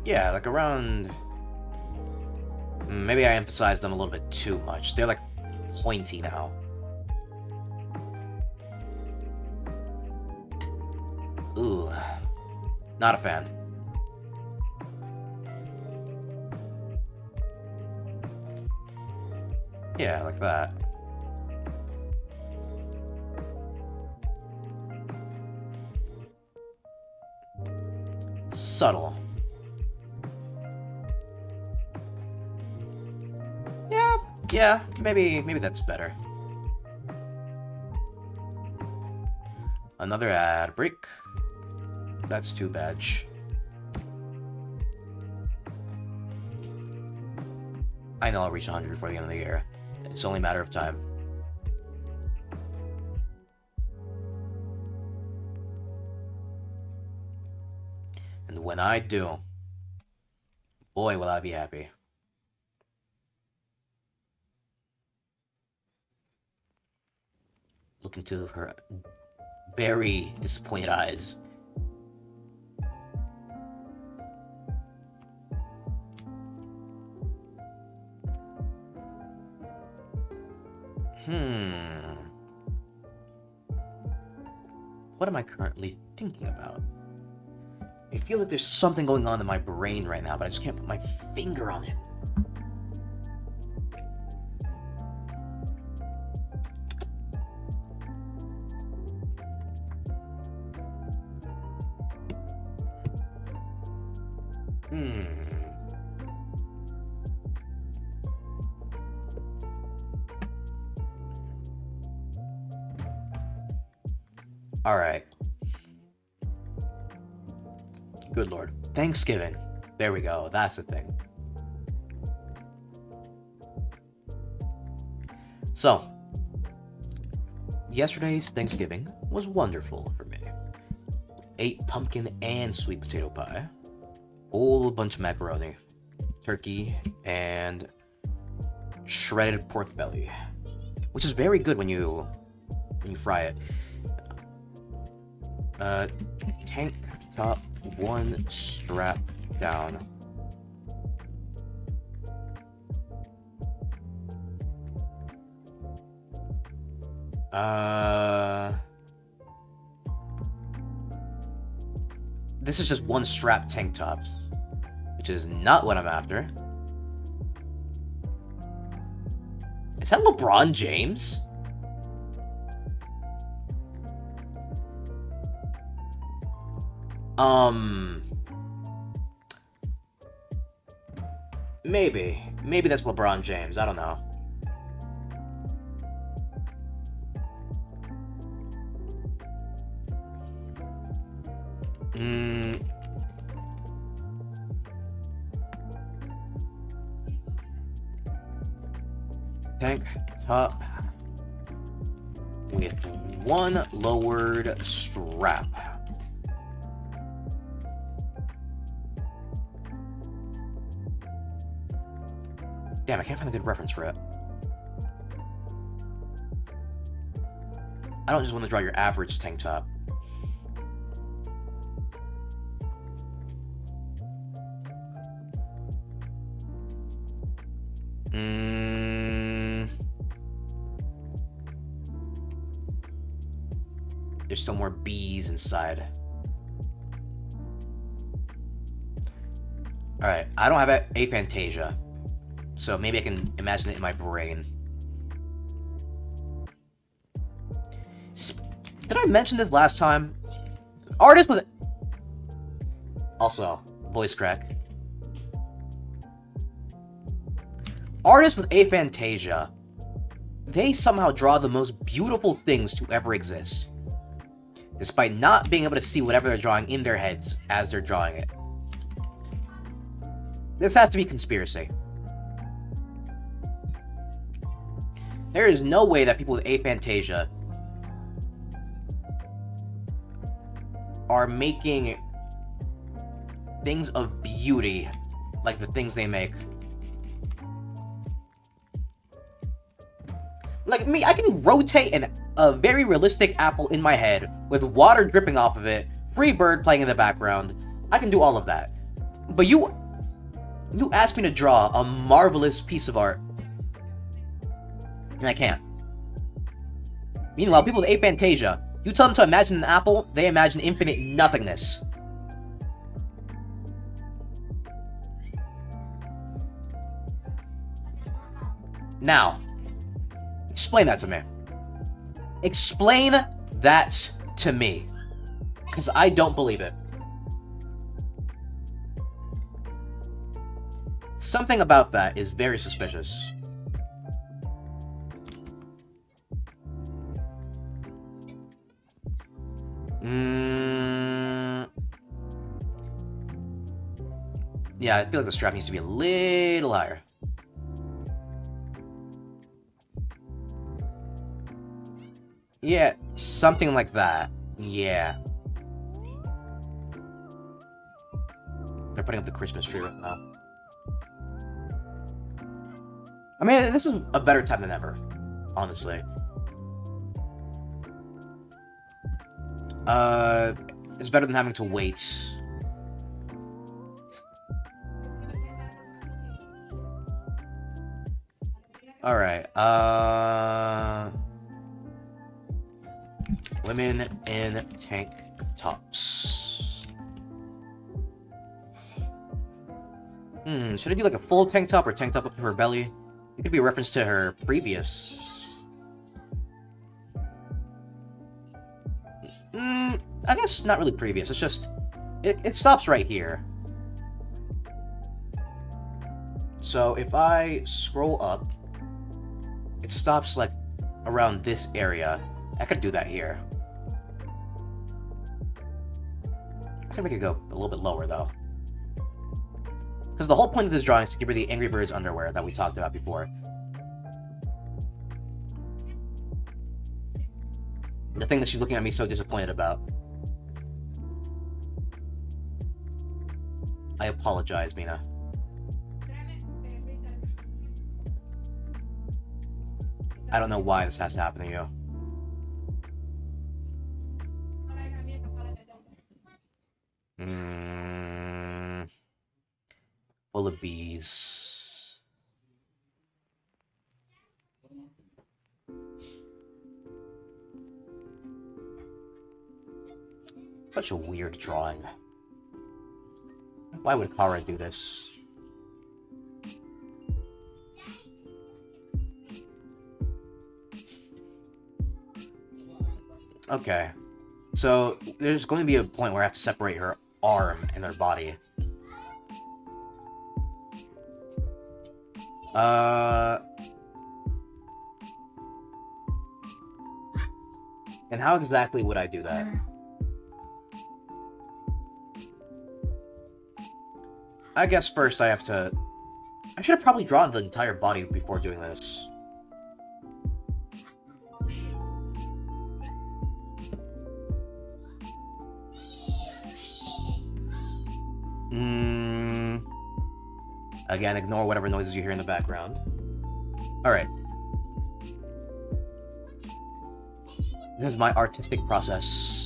Yeah, like around... Maybe I emphasized them a little bit too much. They're like pointy now. Ooh. Not a fan. Yeah, like that. Subtle. Yeah, maybe that's better. Another ad break. That's too bad. I know I'll reach 100 before the end of the year. It's only a matter of time. And when I do, boy, will I be happy. Look into her very disappointed eyes. What am I currently thinking about? I feel like there's something going on in my brain right now, but I just can't put my finger on it. Alright. Good lord. Thanksgiving. There we go. That's the thing. So, yesterday's Thanksgiving was wonderful for me. Ate pumpkin and sweet potato pie. Whole bunch of macaroni, turkey, and shredded pork belly, which is very good when you fry it. Tank top, one strap down. This is just one strap tank tops, which is not what I'm after. Is that LeBron James? Maybe that's LeBron James. I don't know. Tank top with one lowered strap. Damn, I can't find a good reference for it. I don't just want to draw your average tank top. There's still more bees inside. Alright, I don't have aphantasia, so maybe I can imagine it in my brain. Did I mention this last time? Artist with... Also, voice crack. Artists with aphantasia they somehow draw the most beautiful things to ever exist, despite not being able to see whatever they're drawing in their heads as they're drawing it. This has to be conspiracy. There is no way that people with aphantasia are making things of beauty like the things they make. Like me, I can rotate a very realistic apple in my head with water dripping off of it, Free Bird playing in the background. I can do all of that. But you asked me to draw a marvelous piece of art, and I can't. Meanwhile, people with aphantasia, you tell them to imagine an apple, they imagine infinite nothingness. Now, explain that to me. Explain that to me. Because I don't believe it. Something about that is very suspicious. Yeah, I feel like the strap needs to be a little higher. Yeah, something like that. Yeah. They're putting up the Christmas tree right now. I mean, this is a better time than ever, honestly. It's better than having to wait. Alright, women in tank tops. Should I do like a full tank top or tank top up to her belly? It could be a reference to her previous. I guess not really previous, it's just, it stops right here. So if I scroll up, it stops like around this area. I could do that here. I can make it go a little bit lower though. Because the whole point of this drawing is to give her the Angry Birds underwear that we talked about before. The thing that she's looking at me so disappointed about. I apologize, Mina. I don't know why this has to happen to you. Full of bees. Such a weird drawing. Why would Kara do this? Okay. So, there's going to be a point where I have to separate her arm and her body. And how exactly would I do that? I guess first I have to... I should have probably drawn the entire body before doing this. Again, ignore whatever noises you hear in the background. Alright. This is my artistic process.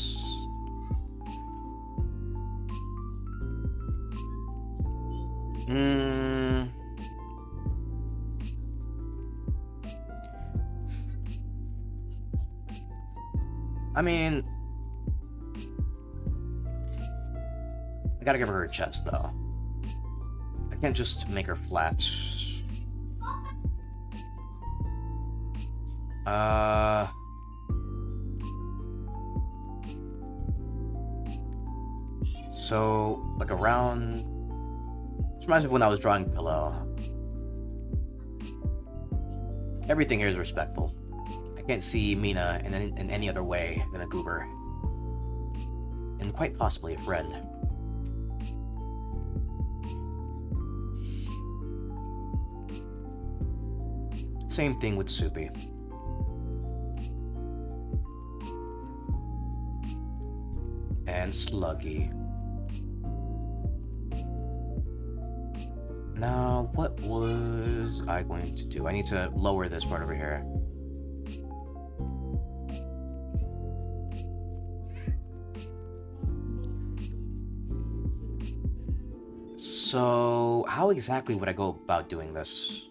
I mean... I gotta give her a chest, though. I can't just make her flat. So, like around... This reminds me of when I was drawing Pillow. Everything here is respectful. I can't see Mina in any other way than a goober. And quite possibly a friend. Same thing with Soupy. And Sluggy. Now, what was I going to do? I need to lower this part over here. So, how exactly would I go about doing this?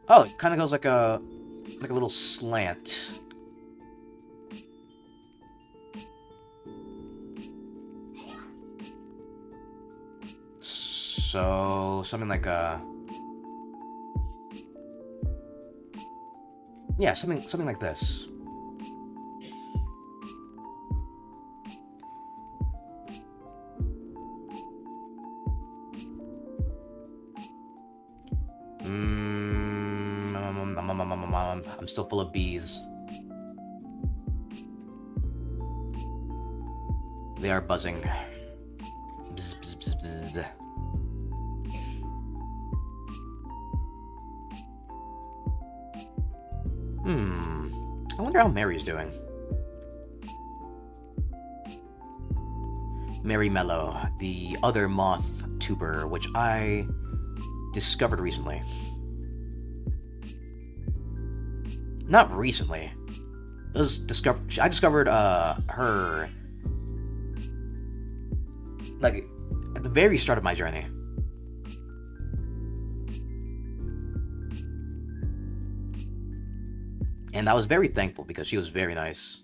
Oh, it kind of goes like a little slant. So, something like a... Yeah, something like this. I'm still full of bees. They are buzzing. Bzz, bzz, bzz, bzz. I wonder how Mary's doing. Mary Mellow, the other moth tuber, which I discovered recently. Not recently. It was I discovered her like at the very start of my journey. And I was very thankful because she was very nice.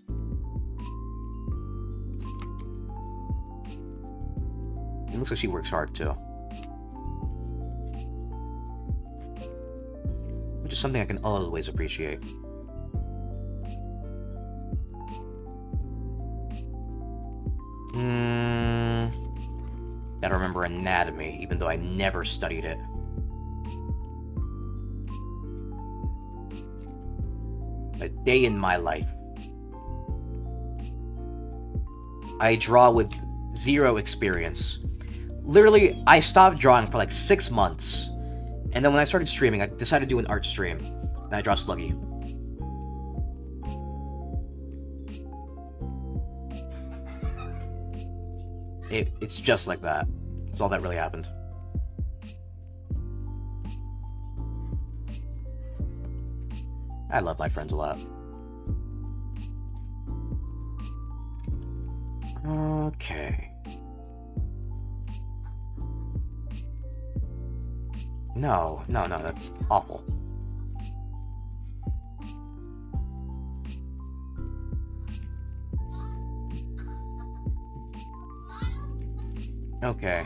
It looks like she works hard too. Which is something I can always appreciate. Gotta remember anatomy, even though I never studied it. A day in my life. I draw with zero experience. Literally, I stopped drawing for like 6 months. And then when I started streaming, I decided to do an art stream. And I draw Sluggy. It's just like that. That's all that really happened. I love my friends a lot. Okay. No, that's awful. Okay.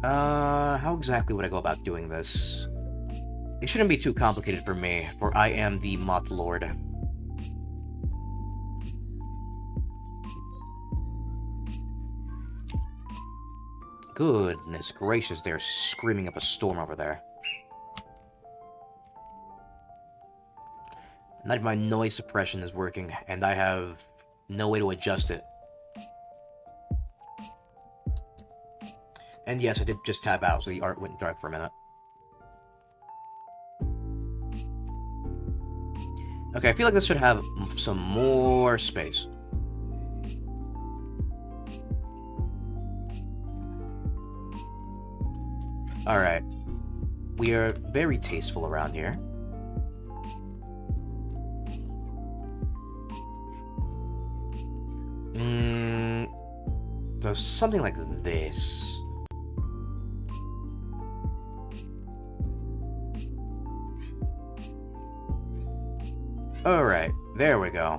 How exactly would I go about doing this? It shouldn't be too complicated for me, for I am the Moth Lord. Goodness gracious, they're screaming up a storm over there. Not even my noise suppression is working, and I have no way to adjust it. And yes, I did just tab out, so the art went dark for a minute. Okay, I feel like this should have some more space. Alright. We are very tasteful around here. So something like this. Alright, there we go.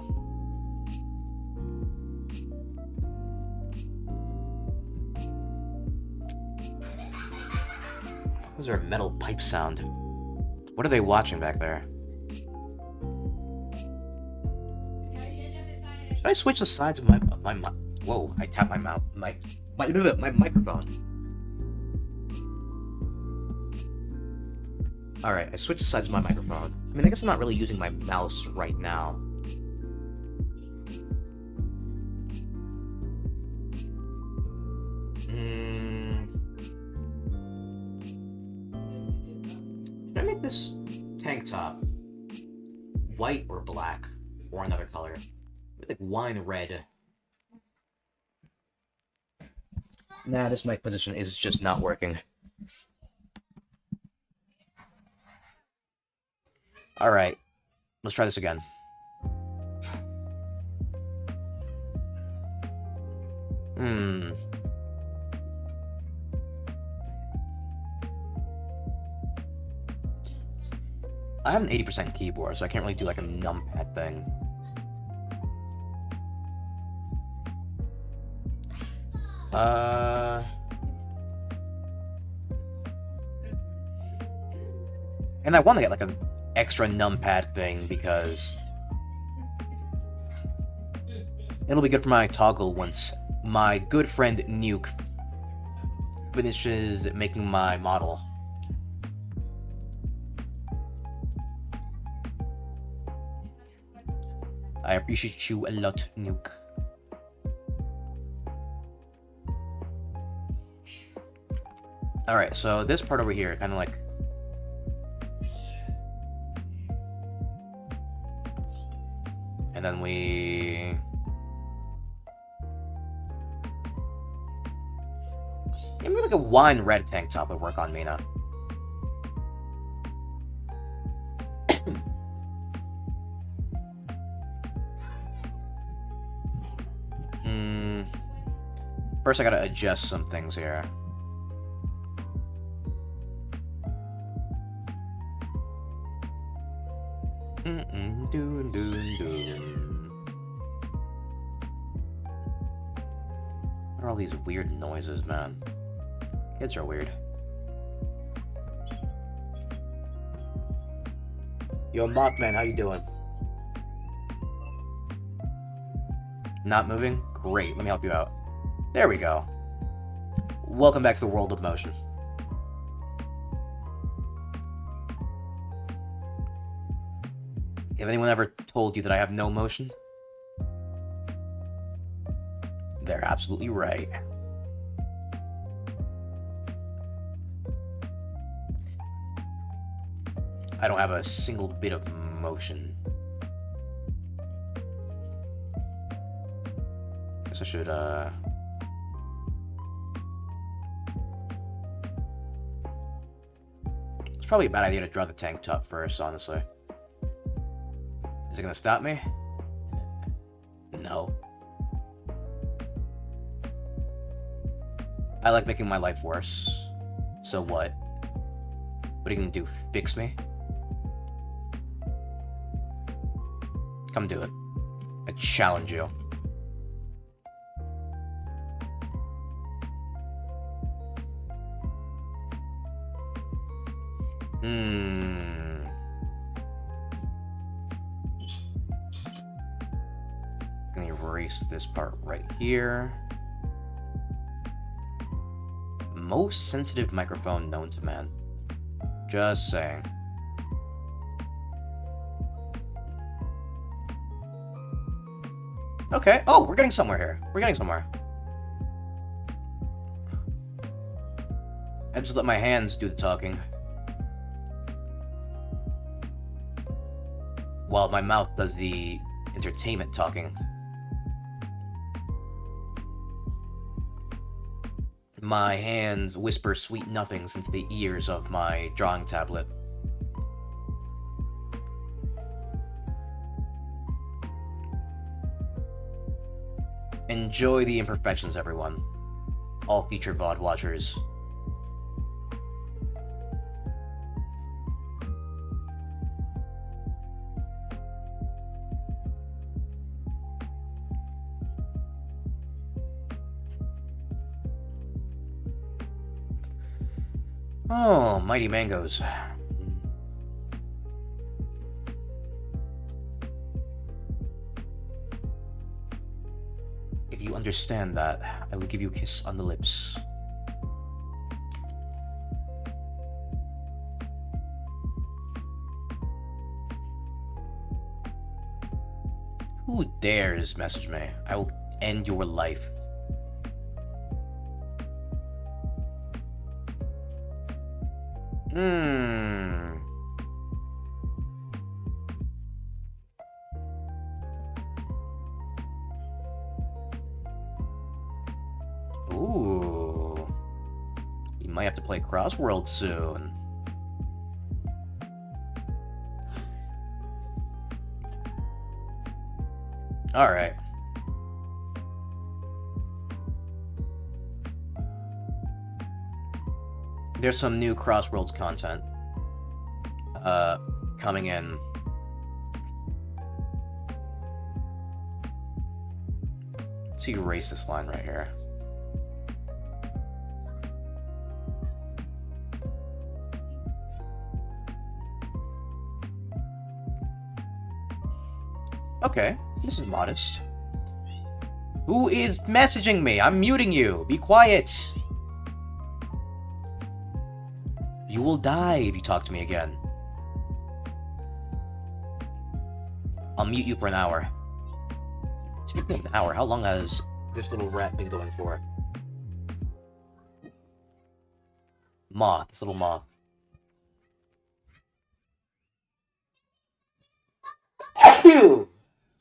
What was there a metal pipe sound? What are they watching back there? Should I switch the sides of my Whoa, I tapped my mouth. My microphone. Alright, I switched sides of my microphone. I mean, I guess I'm not really using my mouse right now. Should I make this tank top white or black? Or another color? Like wine red. Nah, this mic position is just not working. Alright, let's try this again. I have an 80% keyboard, so I can't really do like a numpad thing. And I want to get like an extra numpad thing because it'll be good for my toggle once my good friend Nuke finishes making my model. I appreciate you a lot, Nuke. Alright, so this part over here, kind of like... And then we... Maybe like a wine red tank top would work on Mina. First I gotta adjust some things here. What are all these weird noises, man? Kids are weird. Yo, Mothman, how you doing? Not moving? Great, let me help you out. There we go. Welcome back to the world of motion. Have anyone ever told you that I have no motion? They're absolutely right. I don't have a single bit of motion. Guess I should, It's probably a bad idea to draw the tank top first, honestly. Is it gonna stop me? No. I like making my life worse. So what? What are you gonna do? Fix me? Come do it. I challenge you. Gonna erase this part right here. Most sensitive microphone known to man. Just saying. Okay. Oh, we're getting somewhere here. We're getting somewhere. I just let my hands do the talking. While my mouth does the entertainment talking. My hands whisper sweet nothings into the ears of my drawing tablet. Enjoy the imperfections, everyone. All future VOD watchers. Oh, mighty mangoes. If you understand that, I will give you a kiss on the lips. Who dares message me? I will end your life. Ooh. You might have to play Crossworld soon. Alright. There's some new Crossworlds content coming in. Let's erase this line right here. Okay, this is modest. Who is messaging me? I'm muting you. Be quiet. You will die if you talk to me again. I'll mute you for an hour. Speaking of an hour, how long has this little rat been going for? Moth, this little moth.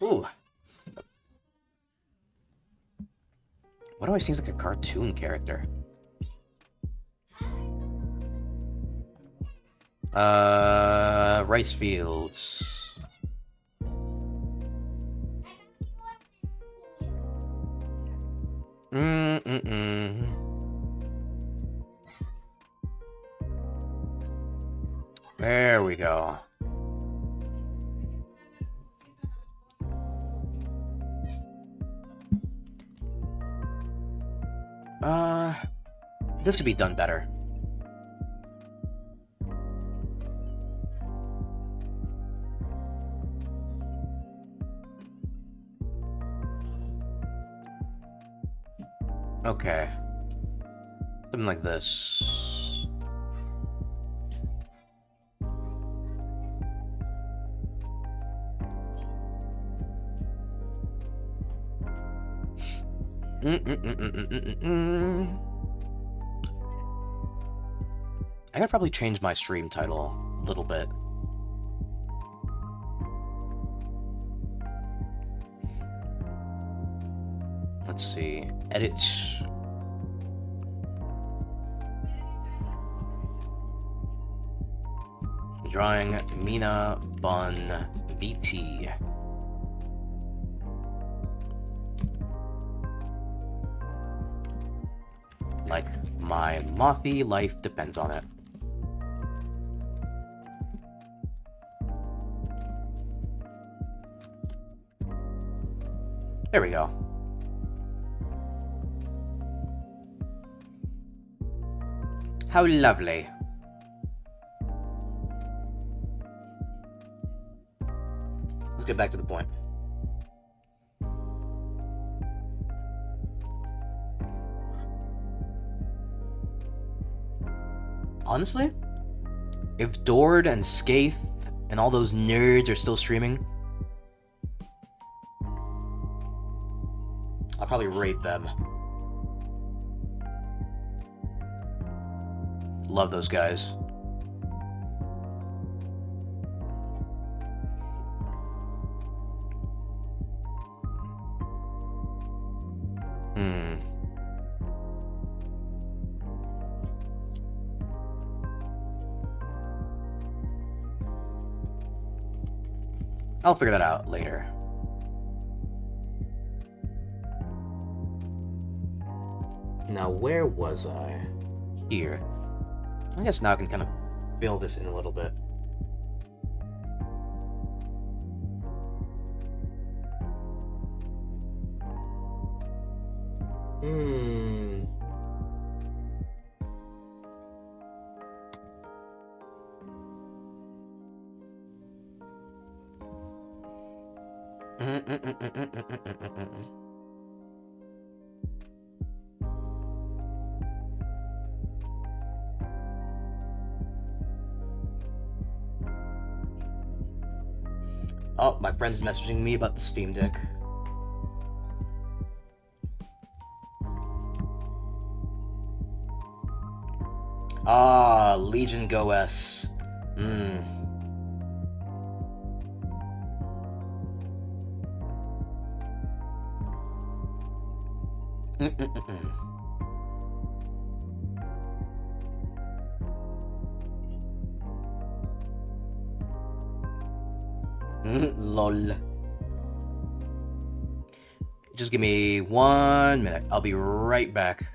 Ooh. What always seems like a cartoon character? Rice fields. There we go. This could be done better. Okay. Something like this. I gotta probably change my stream title a little bit. Let's see. Edit. Drawing Mina Bun BT. Like my Mothy life depends on it. There we go. How lovely. Let's get back to the point. Honestly, if Dord and Skaith and all those nerds are still streaming, I'll probably raid them. Love those guys. I'll figure that out later. Now, where was I? Here. I guess now I can kind of fill this in a little bit. Oh, my friend's messaging me about the Steam Deck. Ah, Legion Go S. Hmm. Lol. Just give me 1 minute. I'll be right back.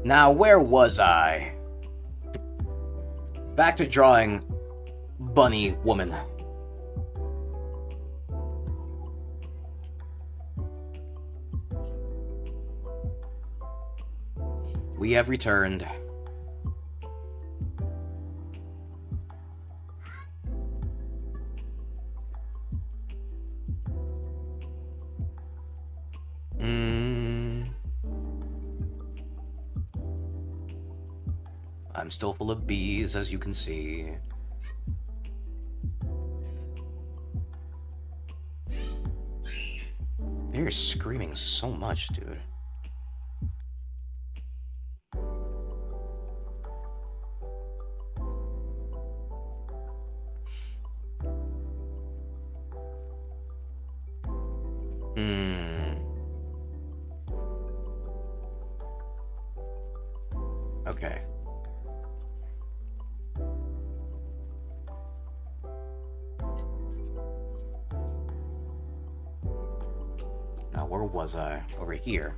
Now, where was I? back to drawing bunny woman. We have returned. I'm still full of bees, as you can see. They're screaming so much, dude. Okay. Now, where was I? Over here.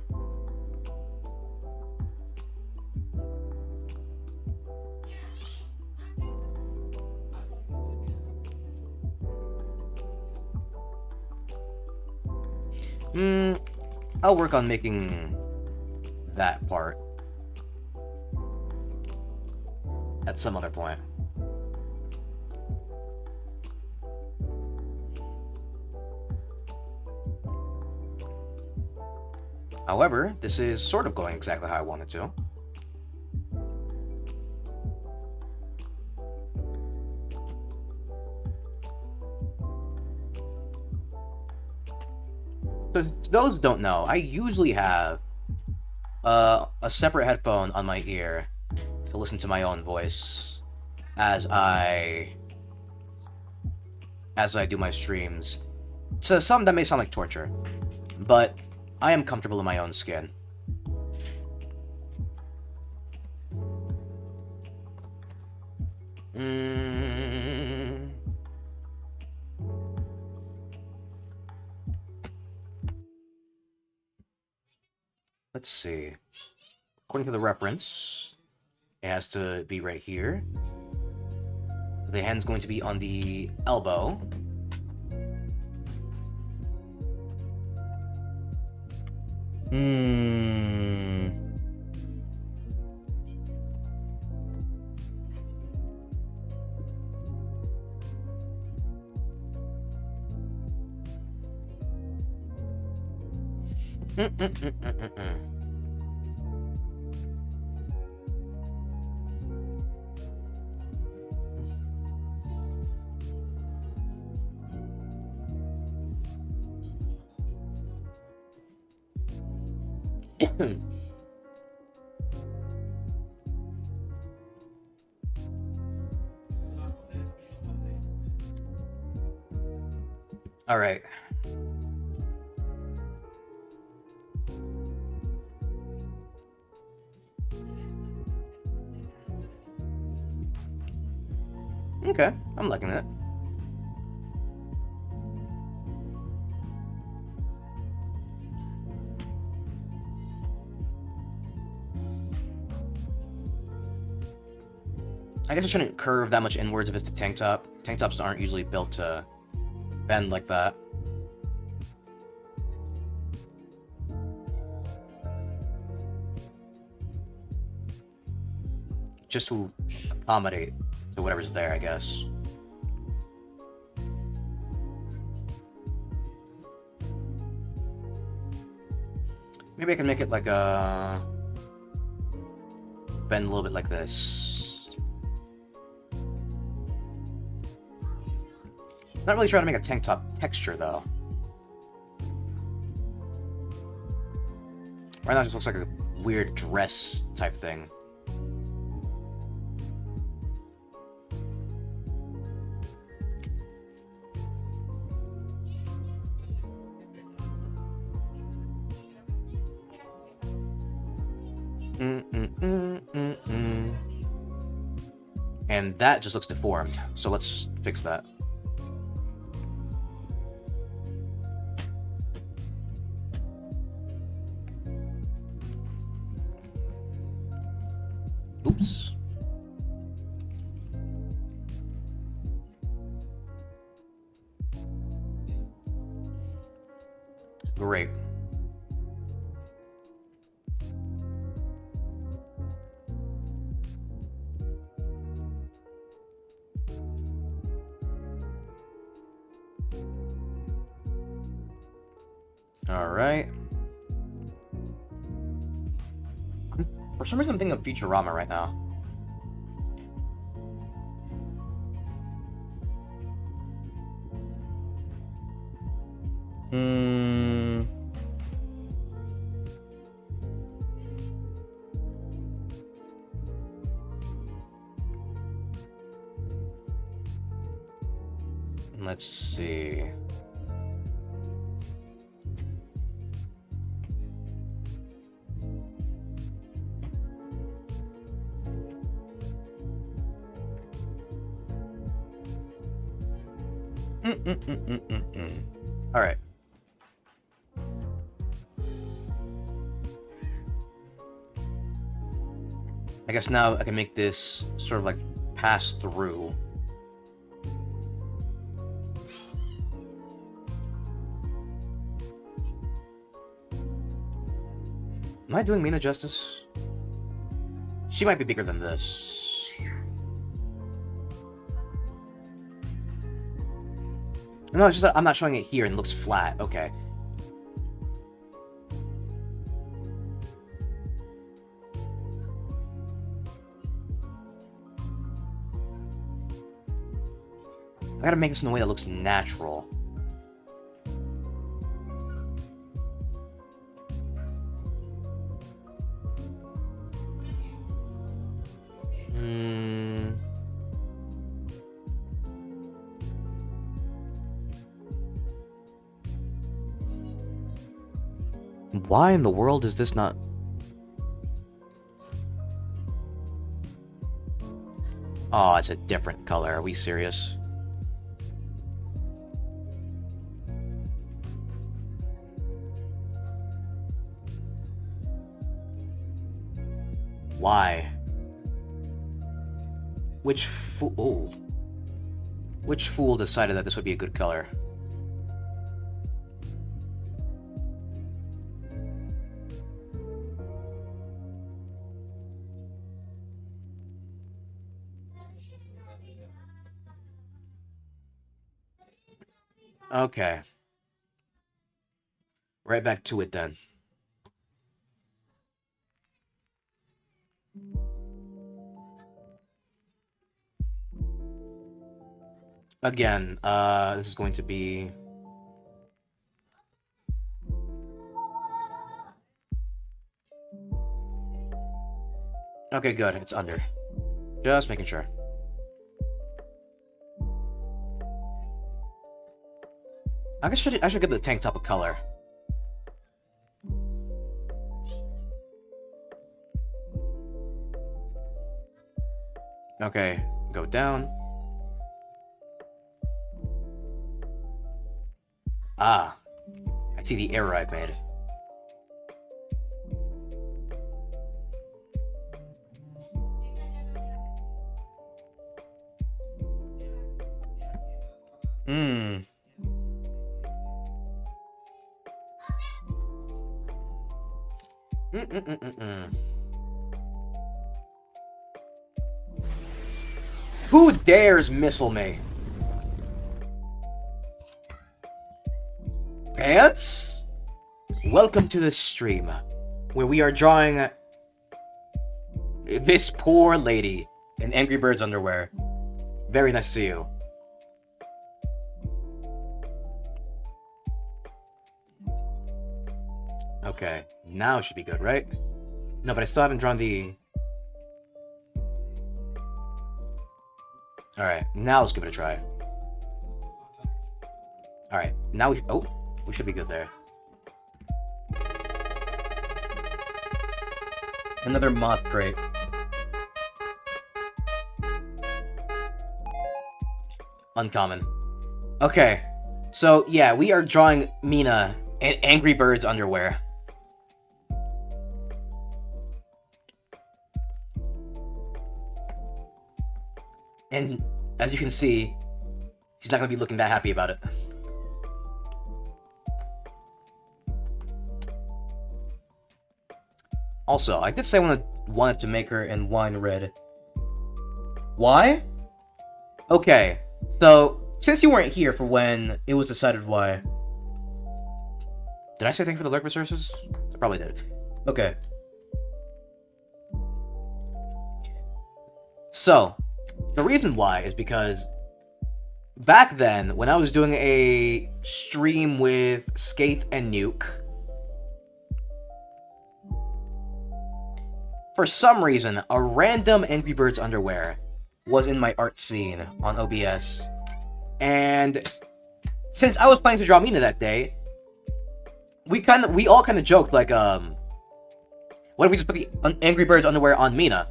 I'll work on making that part at some other point. However, this is sort of going exactly how I wanted to. So, to those who don't know, I usually have a separate headphone on my ear to listen to my own voice as I do my streams. So some that may sound like torture, but I am comfortable in my own skin. Let's see. According to the reference, it has to be right here. The hand's going to be on the elbow. All right. Okay, I'm liking it. I guess I shouldn't curve that much inwards if it's the tank top. Tank tops aren't usually built to bend like that. Just to accommodate to whatever's there, I guess. Maybe I can make it like a... bend a little bit like this. Not really trying to make a tank top texture, though. Right now it just looks like a weird dress type thing. And that just looks deformed, so let's fix that. Oops. Great. Alright. For some reason, I'm thinking of Futurama right now. Let's see. Alright. I guess now I can make this sort of like pass through. Am I doing Mina justice? She might be bigger than this. No, it's just that I'm not showing it here and it looks flat. Okay. I gotta make this in a way that looks natural. Why in the world is this not... Oh, it's a different color. Are we serious? Why? Which fool... Oh. Which fool decided that this would be a good color? Okay. Right back to it then. Again, this is going to be... Okay, good. It's under. Just making sure. I guess I should give the tank top a color. Okay, go down. Ah, I see the error I've made. Who dares missile me? Pants? Welcome to the stream, where we are drawing this poor lady in Angry Birds underwear. Very nice to see you. Okay, now it should be good, right? No, but I still haven't drawn the... Alright, now let's give it a try. Alright, now we should be good there. Another moth crate. Uncommon. Okay, so yeah, we are drawing Mina in Angry Birds underwear. And as you can see, he's not going to be looking that happy about it. Also, I did say I wanted to make her in wine red. Why? Okay, so, since you weren't here for when it was decided why... Did I say thank you for the lurk resources? I probably did. Okay. So, the reason why is because back then, when I was doing a stream with Skaith and Nuke, for some reason, a random Angry Birds underwear was in my art scene on OBS. And since I was planning to draw Mina that day, we all kind of joked like, what if we just put the Angry Birds underwear on Mina?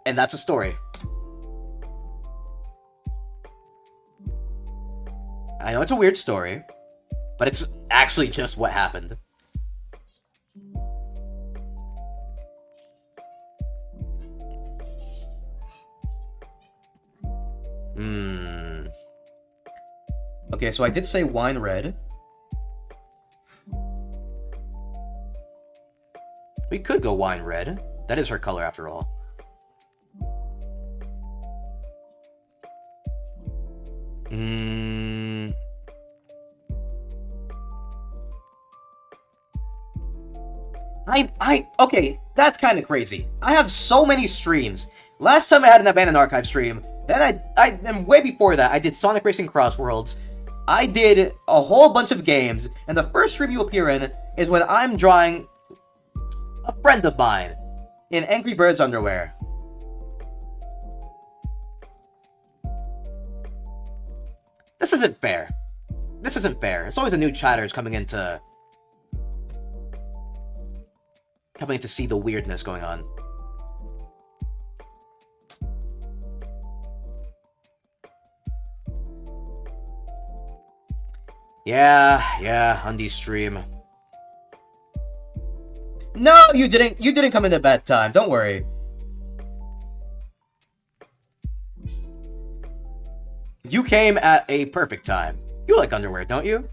And that's a story. I know it's a weird story, but it's actually just what happened. Okay, so I did say wine red. We could go wine red. That is her color after all. Okay, that's kind of crazy. I have so many streams. Last time I had an Abandoned Archive stream, then and way before that, I did Sonic Racing Crossworlds. I did a whole bunch of games, and the first stream you appear in is when I'm drawing a friend of mine in Angry Birds underwear. This isn't fair. This isn't fair. It's always the new chatters coming in to see the weirdness going on. Yeah, Undy stream. No, you didn't come in at a bad time, don't worry. You came at a perfect time. You like underwear, don't you?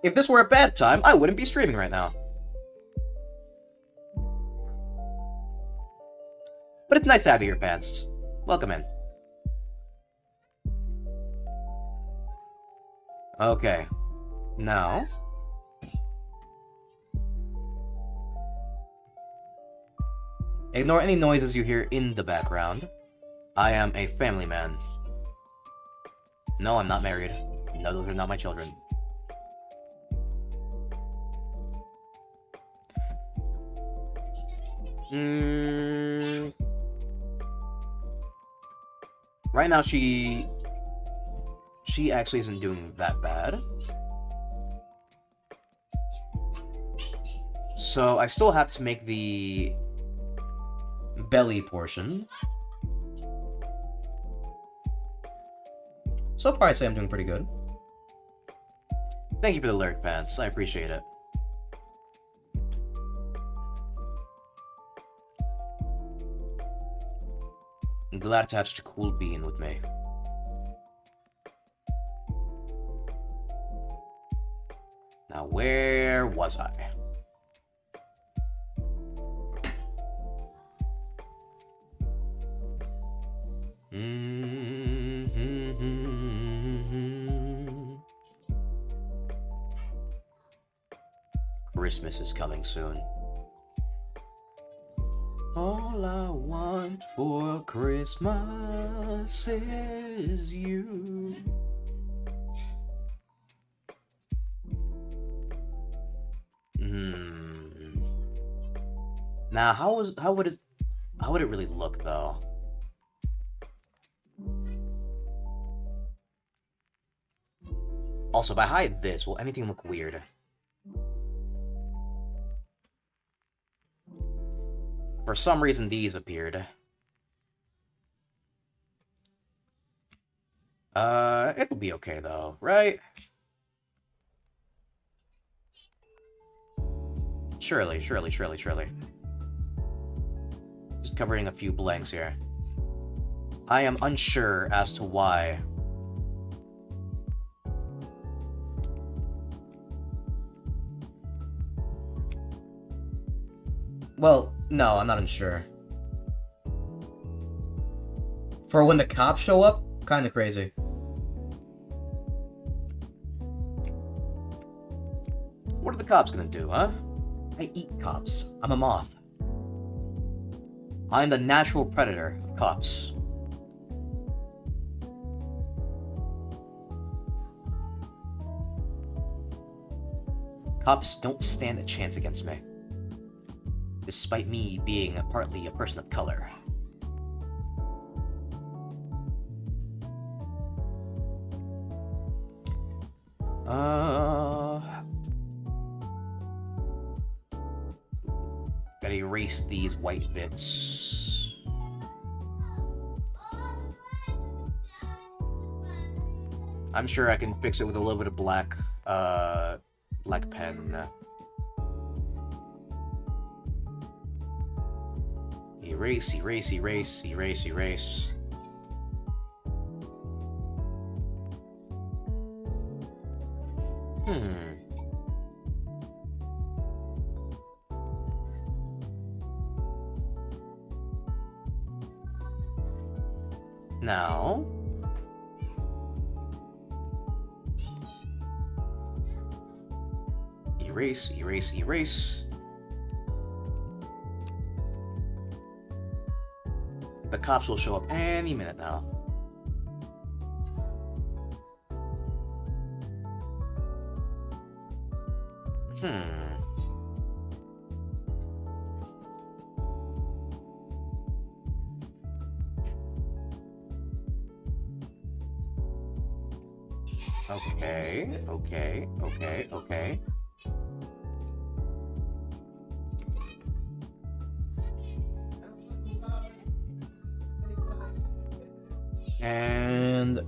If this were a bad time, I wouldn't be streaming right now. But it's nice to have you here, Pants. Welcome in. Okay. Now... ignore any noises you hear in the background. I am a family man. No, I'm not married. No, those are not my children. Right now, she actually isn't doing that bad. So I still have to make the belly portion. So far, I'd say I'm doing pretty good. Thank you for the lyric, Pants. I appreciate it. I'm glad to have such a cool being with me. Now, where was I? Christmas is coming soon. All I want for Christmas is you. Now, how would it really look though? Also, if I hide this, will anything look weird? For some reason, these appeared. It'll be okay though, right? Surely. Just covering a few blanks here. I am unsure as to why. Well, no, I'm not unsure. For when the cops show up? Kinda crazy. What are the cops gonna do, huh? I eat cops. I'm a moth. I'm the natural predator of cops. Cops don't stand a chance against me, despite me being partly a person of color. Gotta erase these white bits. I'm sure I can fix it with a little bit of black pen. Erase, erase, erase, erase, erase. Now, erase, erase, erase. The cops will show up any minute now. Okay. And...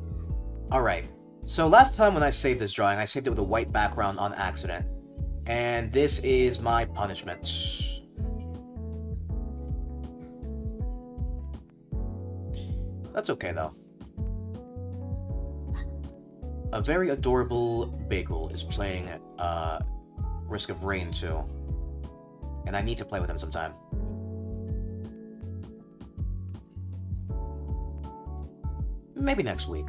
alright. So last time when I saved this drawing, I saved it with a white background on accident. And this is my punishment. That's okay, though. A very adorable bagel is playing Risk of Rain 2. And I need to play with him sometime. Maybe next week.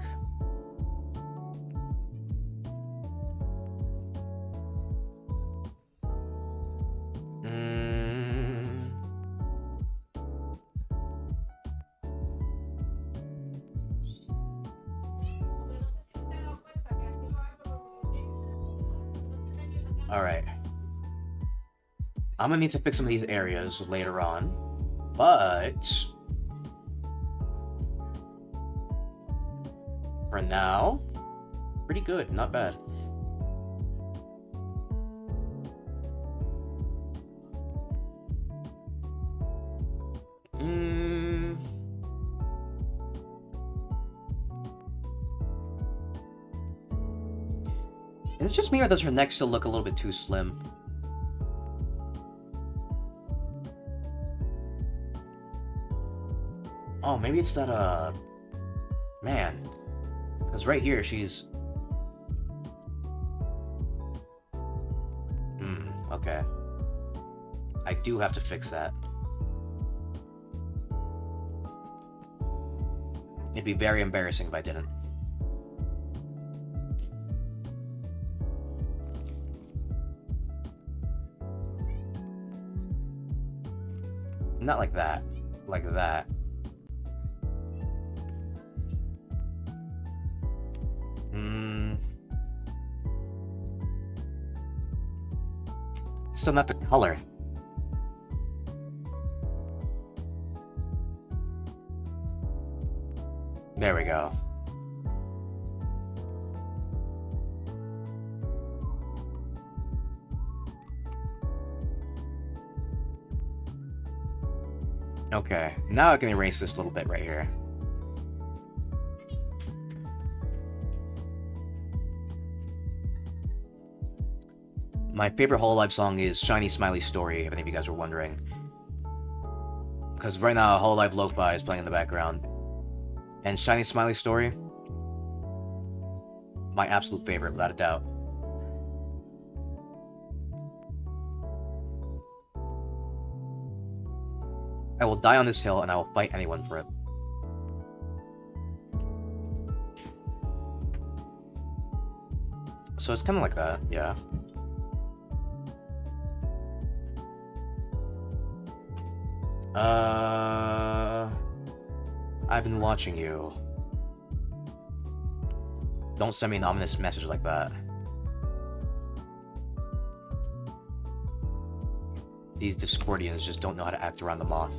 Alright. I'm gonna need to fix some of these areas later on, but for now, pretty good, not bad. It's just me, or does her neck still look a little bit too slim? Oh, maybe it's that, man. Because right here, she's... okay. I do have to fix that. It'd be very embarrassing if I didn't. Not like that. Like that. Still not the color. There we go. Okay, now I can erase this little bit right here. My favorite Hololive song is Shiny Smiley Story, if any of you guys were wondering. Because right now, Hololive Lo-Fi is playing in the background. And Shiny Smiley Story, my absolute favorite, without a doubt. I will die on this hill, and I will fight anyone for it. So it's kind of like that, yeah. I've been watching you. Don't send me an ominous message like that. These Discordians just don't know how to act around the moth.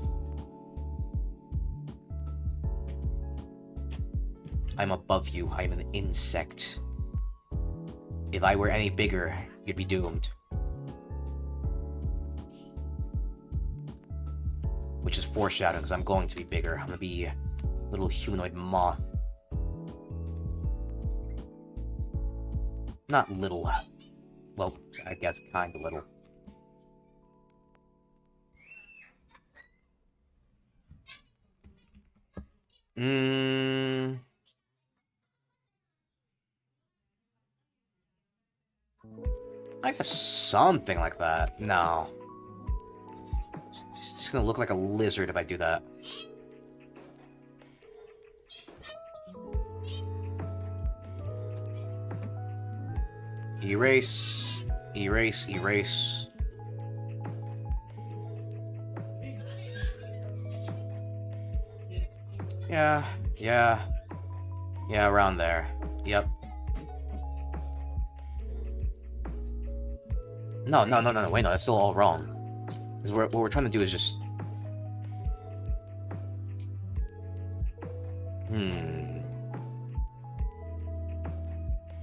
I'm above you. I am an insect. If I were any bigger, you'd be doomed. Which is foreshadowing, because I'm going to be bigger. I'm gonna be a little humanoid moth. Not little. Well, I guess kinda little. I guess something like that. No. It's just gonna look like a lizard if I do that. Erase. Erase, erase. Yeah, around there. Yep. No, wait, no, that's still all wrong. What we're trying to do is just...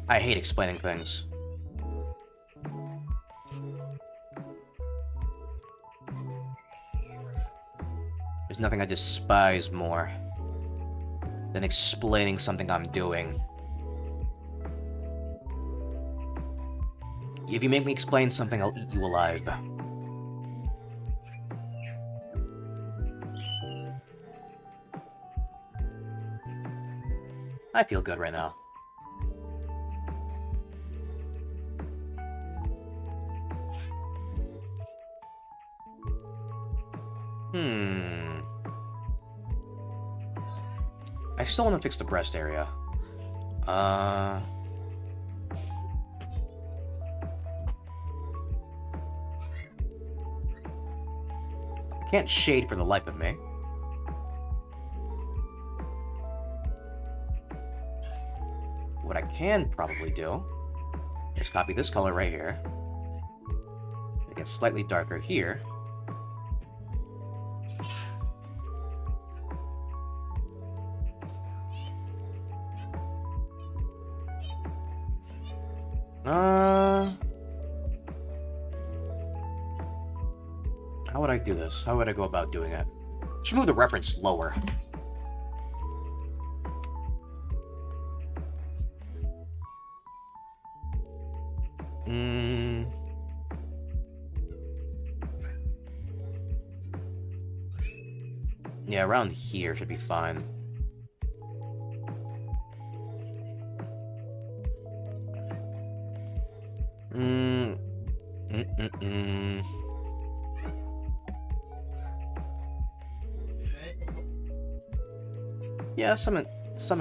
I hate explaining things. There's nothing I despise more than explaining something I'm doing. If you make me explain something, I'll eat you alive. I feel good right now. I still want to fix the breast area. I can't shade for the life of me. What I can probably do is copy this color right here. Make it slightly darker here. How would I do this? How would I go about doing it? Just move the reference lower. Yeah, around here should be fine. Yeah, something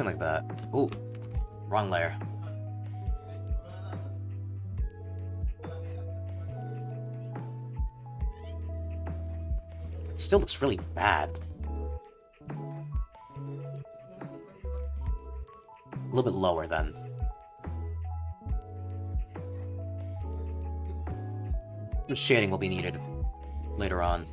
like that. Ooh, wrong layer. It still looks really bad. A little bit lower then. Some shading will be needed later on.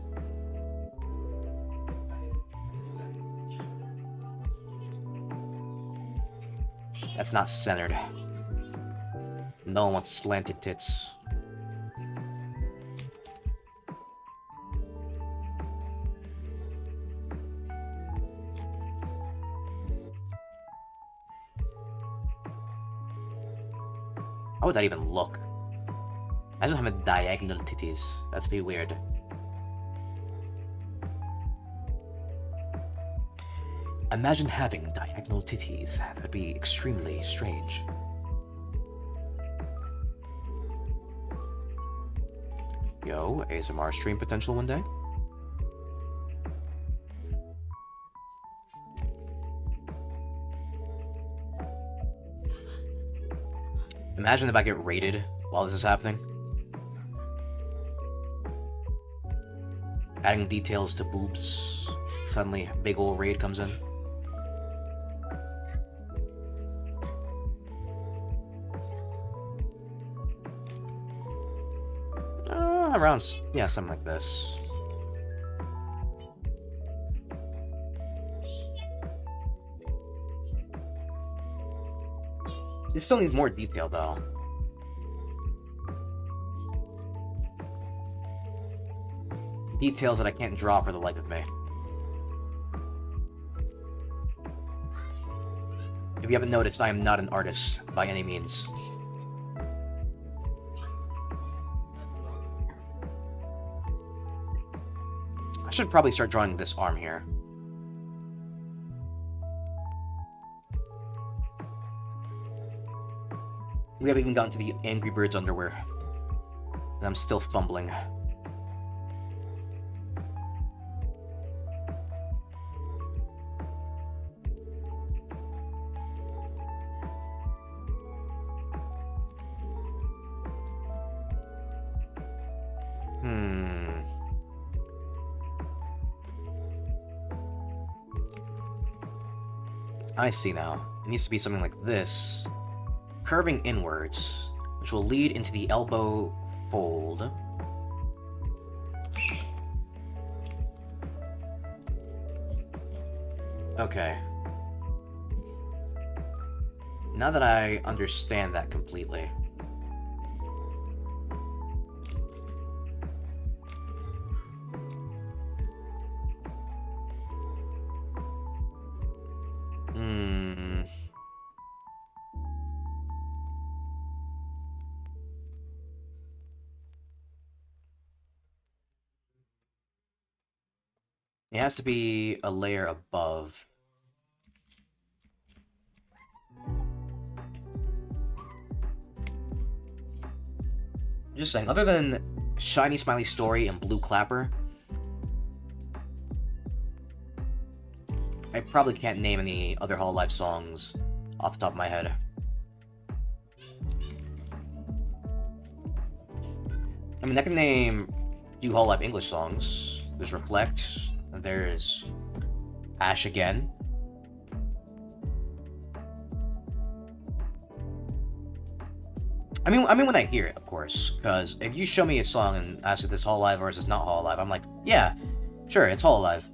That's not centered. No one wants slanted tits. How would that even look? I don't have a diagonal titties. That's pretty weird. Imagine having diagonal titties. That'd be extremely strange. Yo, ASMR stream potential one day? Imagine if I get raided while this is happening. Adding details to boobs. Suddenly, big ol' raid comes in. Around, yeah, something like this. This still needs more detail, though. Details that I can't draw for the life of me. If you haven't noticed, I am not an artist by any means. I should probably start drawing this arm here. We haven't even gotten to the Angry Birds underwear. And I'm still fumbling. I see now. It needs to be something like this. Curving inwards, which will lead into the elbow fold. Okay. Now that I understand that completely. It has to be a layer above. Just saying, other than Shiny Smiley Story and Blue Clapper, I probably can't name any other Hololive songs off the top of my head. I mean, I can name a few Hololive English songs. There's Reflect, there's Ash Again. I mean when I hear it, of course, because if you show me a song and ask if this Hololive or is this not Hololive, I'm like, yeah, sure, it's Hololive.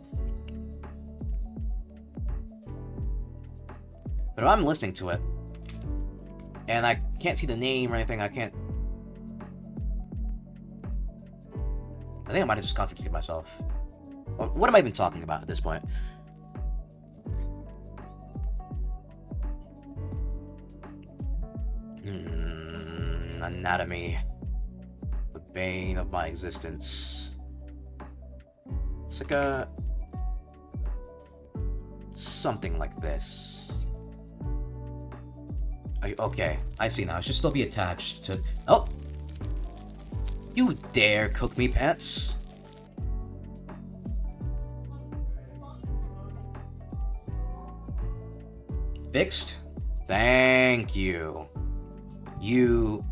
But if I'm listening to it, and I can't see the name or anything, I think I might have just contradicted myself. What am I even talking about at this point? Anatomy. The bane of my existence. It's like a... something like this. Okay, I see now. It should still be attached to... Oh! You dare cook me, pants? Fixed? Thank you. You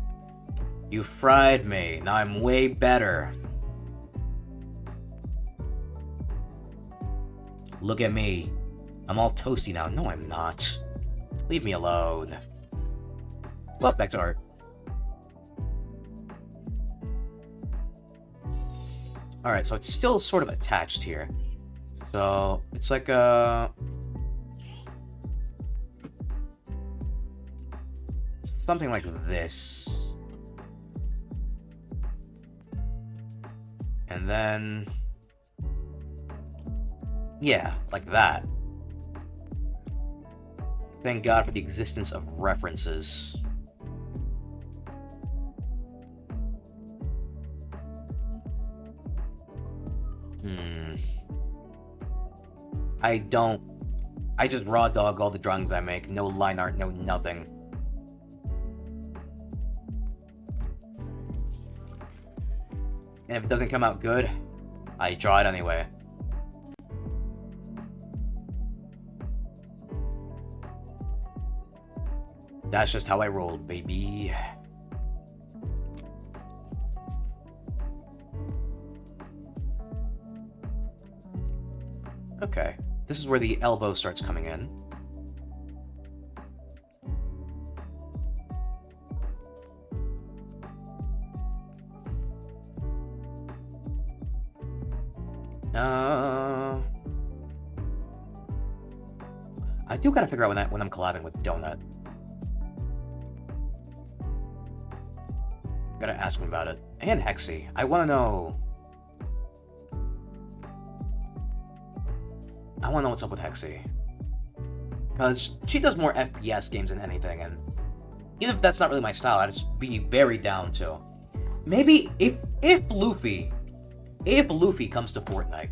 fried me. Now I'm way better. Look at me. I'm all toasty now. No, I'm not. Leave me alone. Well, back to art. Alright, so it's still sort of attached here. So, it's like a... something like this. And then... yeah, like that. Thank God for the existence of references. I don't I just raw dog all the drawings I make. No line art, no nothing. And if it doesn't come out good, I draw it anyway. That's just how I roll, baby. Okay, this is where the elbow starts coming in. I do gotta figure out when I'm collabing with Donut. Gotta ask him about it. And Hexy. I wanna know... I wanna know what's up with Hexy. Because she does more FPS games than anything, and... even if that's not really my style, I'd just be very down to. Maybe if Luffy comes to Fortnite,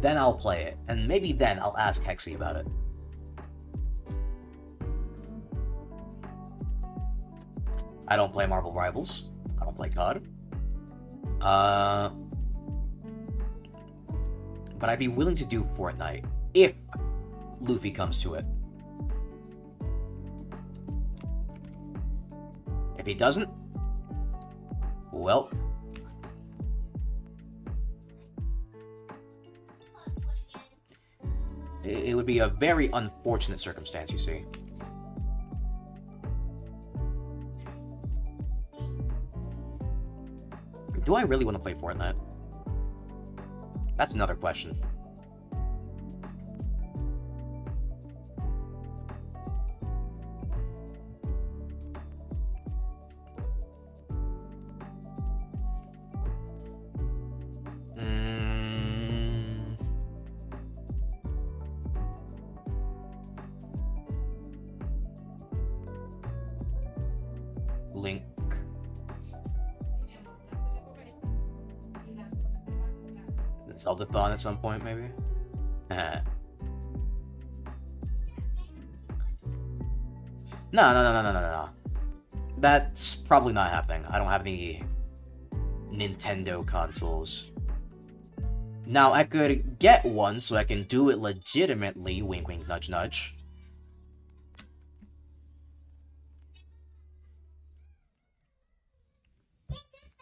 then I'll play it, and maybe then I'll ask Hexy about it. I don't play Marvel Rivals. I don't play COD. But I'd be willing to do Fortnite if Luffy comes to it. If he doesn't, well... it would be a very unfortunate circumstance, you see. Do I really want to play Fortnite? That's another question. Link. Zelda-thon at some point, maybe? No. That's probably not happening. I don't have any Nintendo consoles. Now, I could get one so I can do it legitimately, wink wink nudge nudge.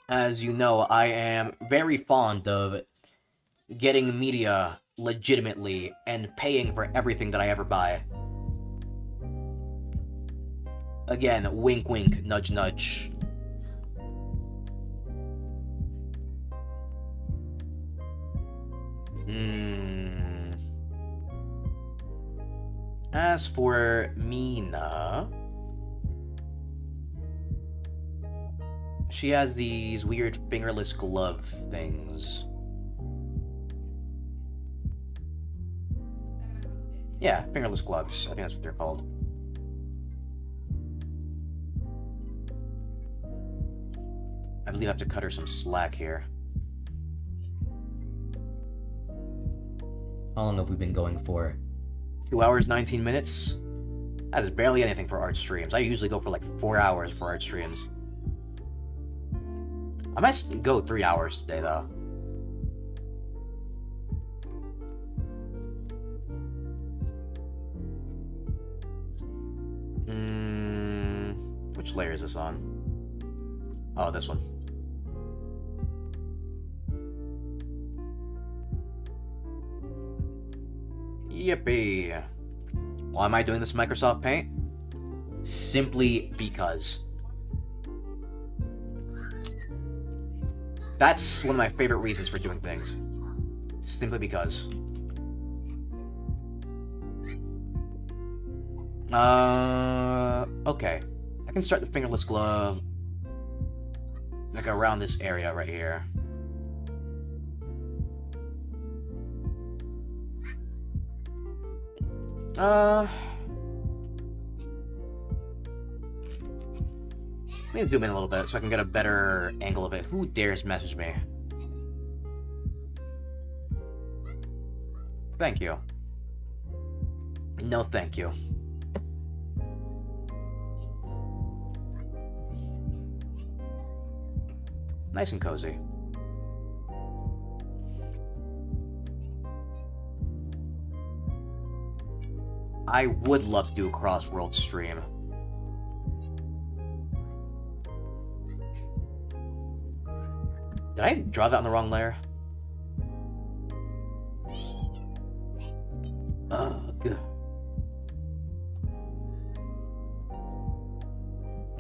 As you know, I am very fond of getting media legitimately and paying for everything that I ever buy. Again, wink wink, nudge nudge. As for Mina, she has these weird fingerless glove things. Yeah, fingerless gloves. I think that's what they're called. I believe I have to cut her some slack here. How long have we been going for? 2 hours, 19 minutes? That is barely anything for art streams. I usually go for like 4 hours for art streams. I might go 3 hours today, though. Which layer is this on? Oh, this one. Yippee. Why am I doing this in Microsoft Paint? Simply because. That's one of my favorite reasons for doing things. Simply because. Okay. I can start the fingerless glove like around this area right here. Let me zoom in a little bit so I can get a better angle of it. Who dares message me? Thank you. No, thank you. Nice and cozy. I would love to do a cross-world stream. Did I draw that on the wrong layer? Ugh.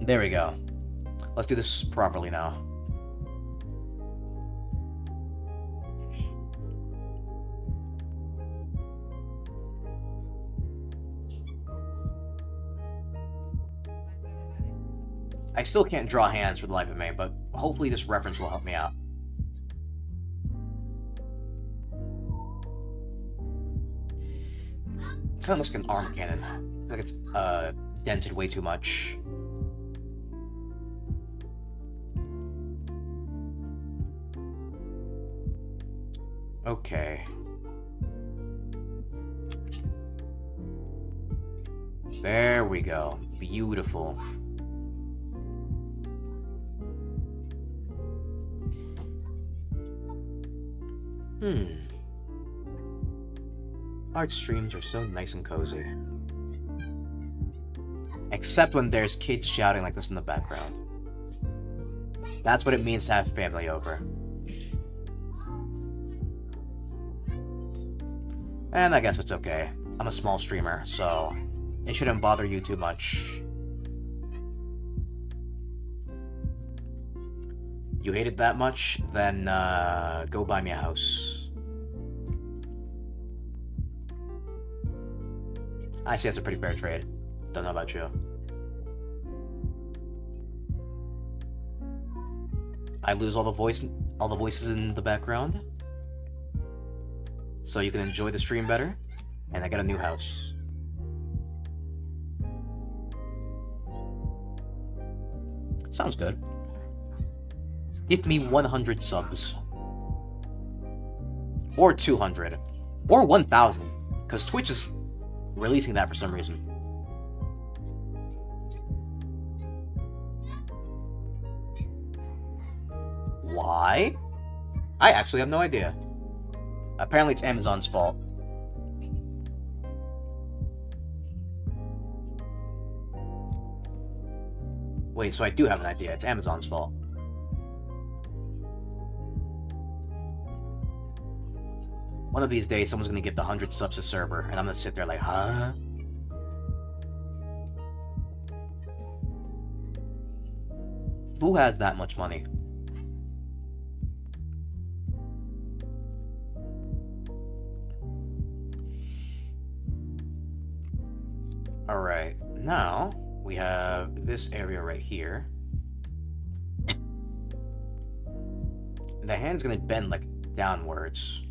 There we go. Let's do this properly now. I still can't draw hands for the life of me, but hopefully this reference will help me out. Kind of looks like an arm cannon. I feel like it's dented way too much. Okay. There we go. Beautiful. Art streams are so nice and cozy. Except when there's kids shouting like this in the background. That's what it means to have family over. And I guess it's okay. I'm a small streamer, so it shouldn't bother you too much. You hate it that much? Then, go buy me a house. I see that's a pretty fair trade. Don't know about you. I lose all the voices in the background, so you can enjoy the stream better, and I got a new house. Sounds good. Give me 100 subs. Or 200. Or 1,000. Because Twitch is releasing that for some reason. Why? I actually have no idea. Apparently it's Amazon's fault. Wait, so I do have an idea. It's Amazon's fault. One of these days, someone's gonna give the 100 subs to server, and I'm gonna sit there like, huh? Who has that much money? Alright, now we have this area right here. The hand's gonna bend like downwards.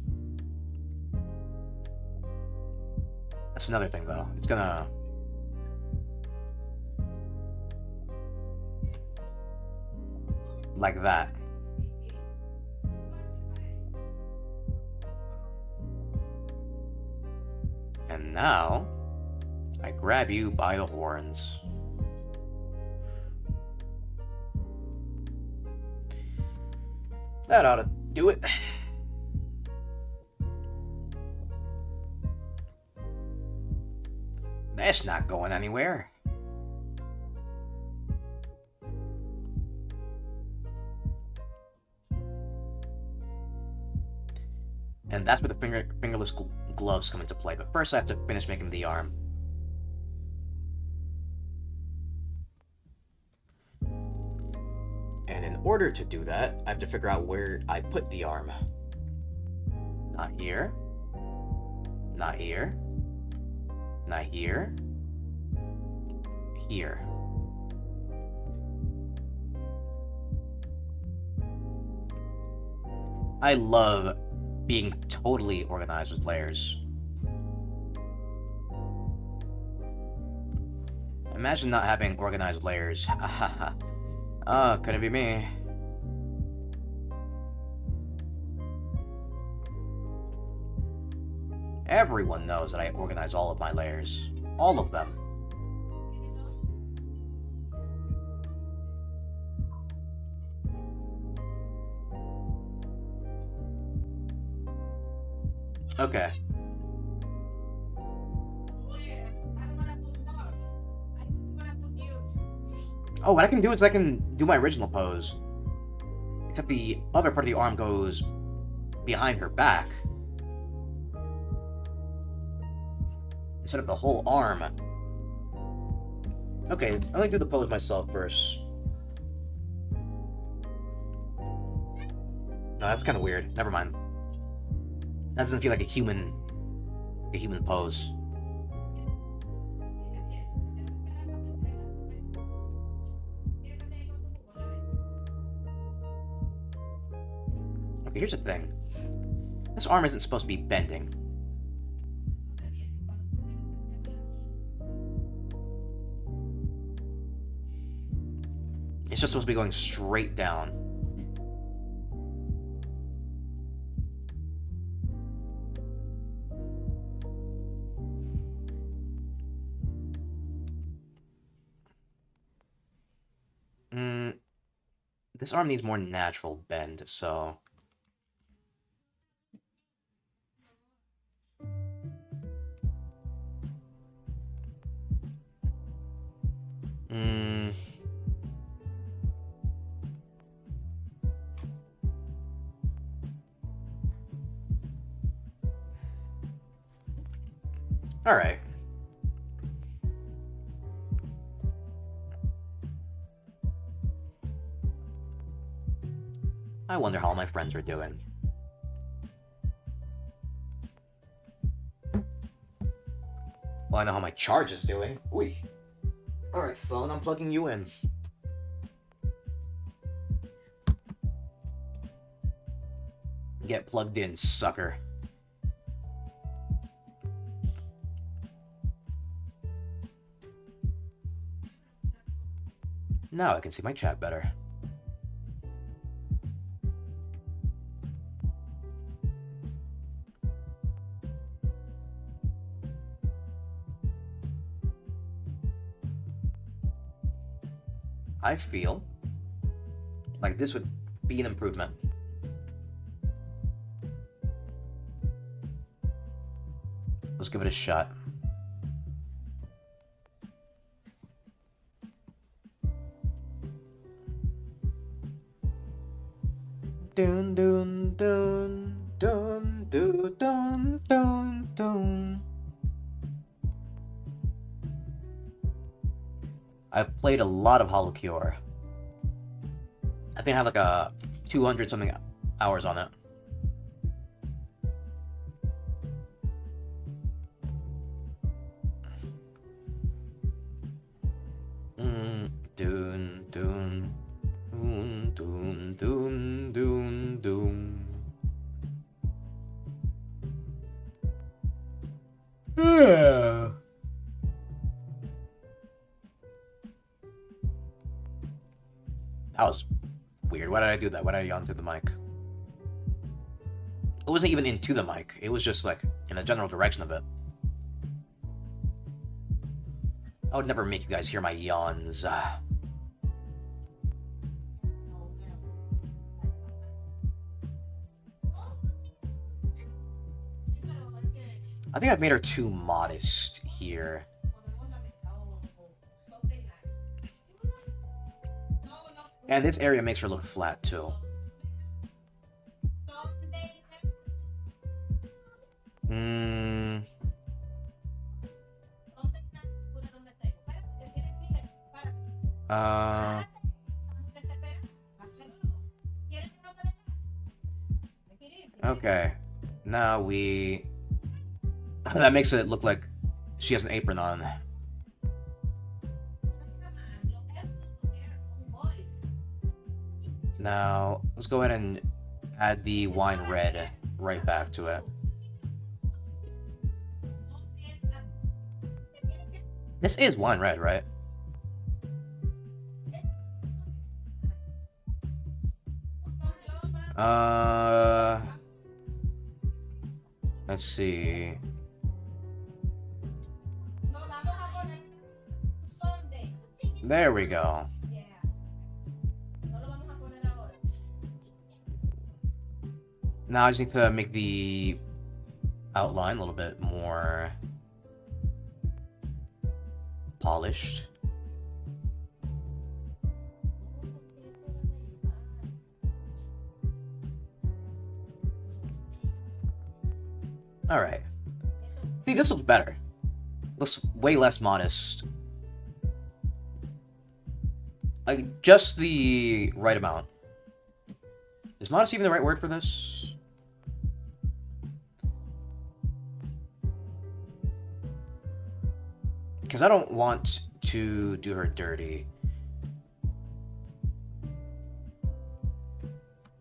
That's another thing though. It's gonna... like that. And now, I grab you by the horns. That ought to do it. That's not going anywhere. And that's where the fingerless gloves come into play. But first I have to finish making the arm. And in order to do that, I have to figure out where I put the arm. Not here. Not here. Not here. Here. I love being totally organized with layers. Imagine not having organized layers. Oh, couldn't be me. Everyone knows that I organize all of my layers. All of them. Okay. Oh, what I can do is I can do my original pose. Except the other part of the arm goes behind her back. Instead of the whole arm. Okay, I'm gonna do the pose myself first. No, that's kind of weird. Never mind. That doesn't feel like a human pose. Okay, here's the thing. This arm isn't supposed to be bending. It's just supposed to be going straight down. This arm needs more natural bend, so... Alright. I wonder how my friends are doing. Well, I know how my charge is doing. Wee. Alright, phone, I'm plugging you in. Get plugged in, sucker. Now I can see my chat better. I feel like this would be an improvement. Let's give it a shot. Dun dun dun dun dun dun dun dun. I've played a lot of Hollow Cure. I think I have like a 200 something hours on it. Dun dun dun dun dun dun dun. Yeah. That was weird. Why did I do that? Why did I yawn through the mic? It wasn't even into the mic. It was just like in the general direction of it. I would never make you guys hear my yawns. I think I've made her too modest here. And this area makes her look flat too. Okay. Now we... That makes it look like she has an apron on. Now, let's go ahead and add the wine red right back to it. This is wine red, right? Let's see. There we go. Now I just need to make the outline a little bit more polished. Alright. See, this looks better. Looks way less modest. Like, just the right amount. Is modest even the right word for this? Because I don't want to do her dirty.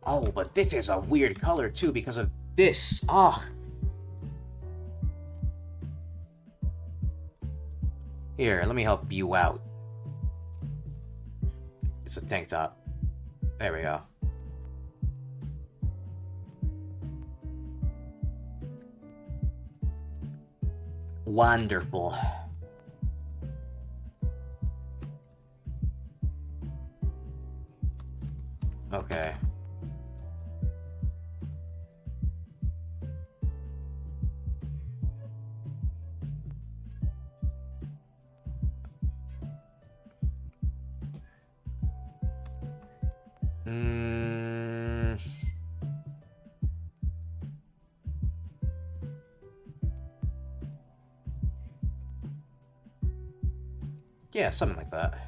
Oh, but this is a weird color too because of this. Ugh. Here, let me help you out. It's a tank top. There we go. Wonderful. Okay. Yeah, something like that.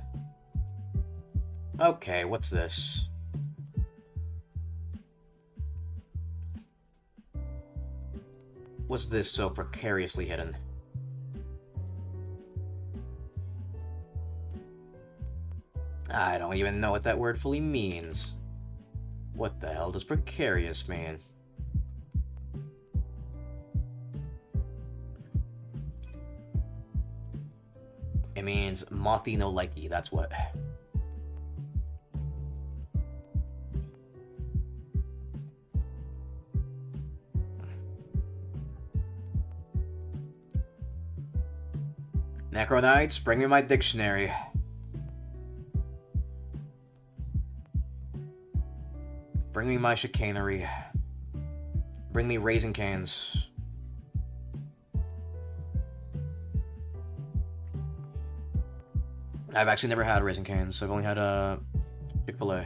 Okay, what's this? What's this so precariously hidden? I don't even know what that word fully means. What the hell does precarious mean? It means mothy no likey, that's what. Necronites, bring me my dictionary. Bring me my chicanery. Bring me Raisin Canes. I've actually never had Raisin Canes. I've only had Chick-fil-A.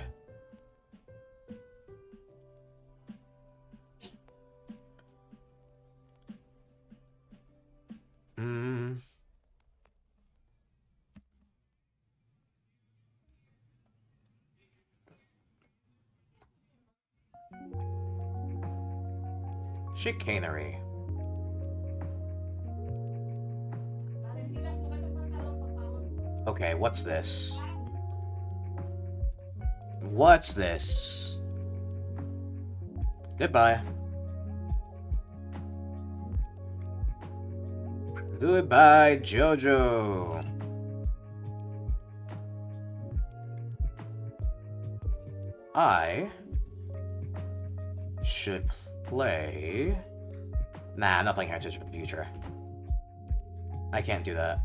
Chicanery. Okay, what's this? What's this? Goodbye. Goodbye, Jojo. I should play... Nah, I'm not playing Heritage for the Future. I can't do that.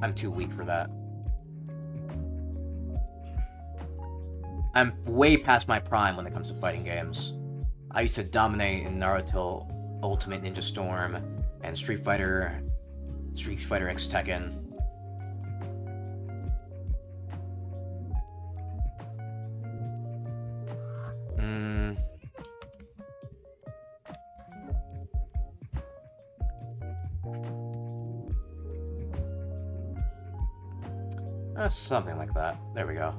I'm too weak for that. I'm way past my prime when it comes to fighting games. I used to dominate in Naruto Ultimate Ninja Storm and Street Fighter X Tekken. Something like that. There we go.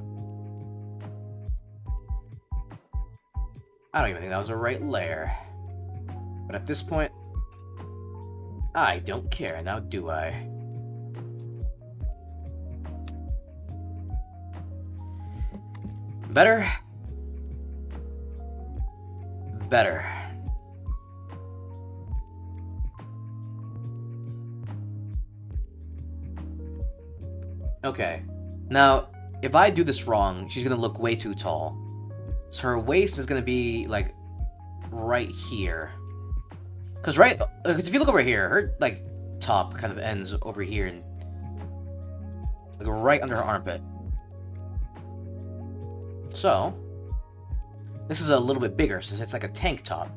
I don't even think that was the right layer. But at this point, I don't care, now do I? Better? Better. Okay. Now, if I do this wrong, she's gonna look way too tall. So her waist is gonna be, like, right here. Cause if you look over here, her, like, top kind of ends over here, and like right under her armpit. So, this is a little bit bigger since it's like a tank top.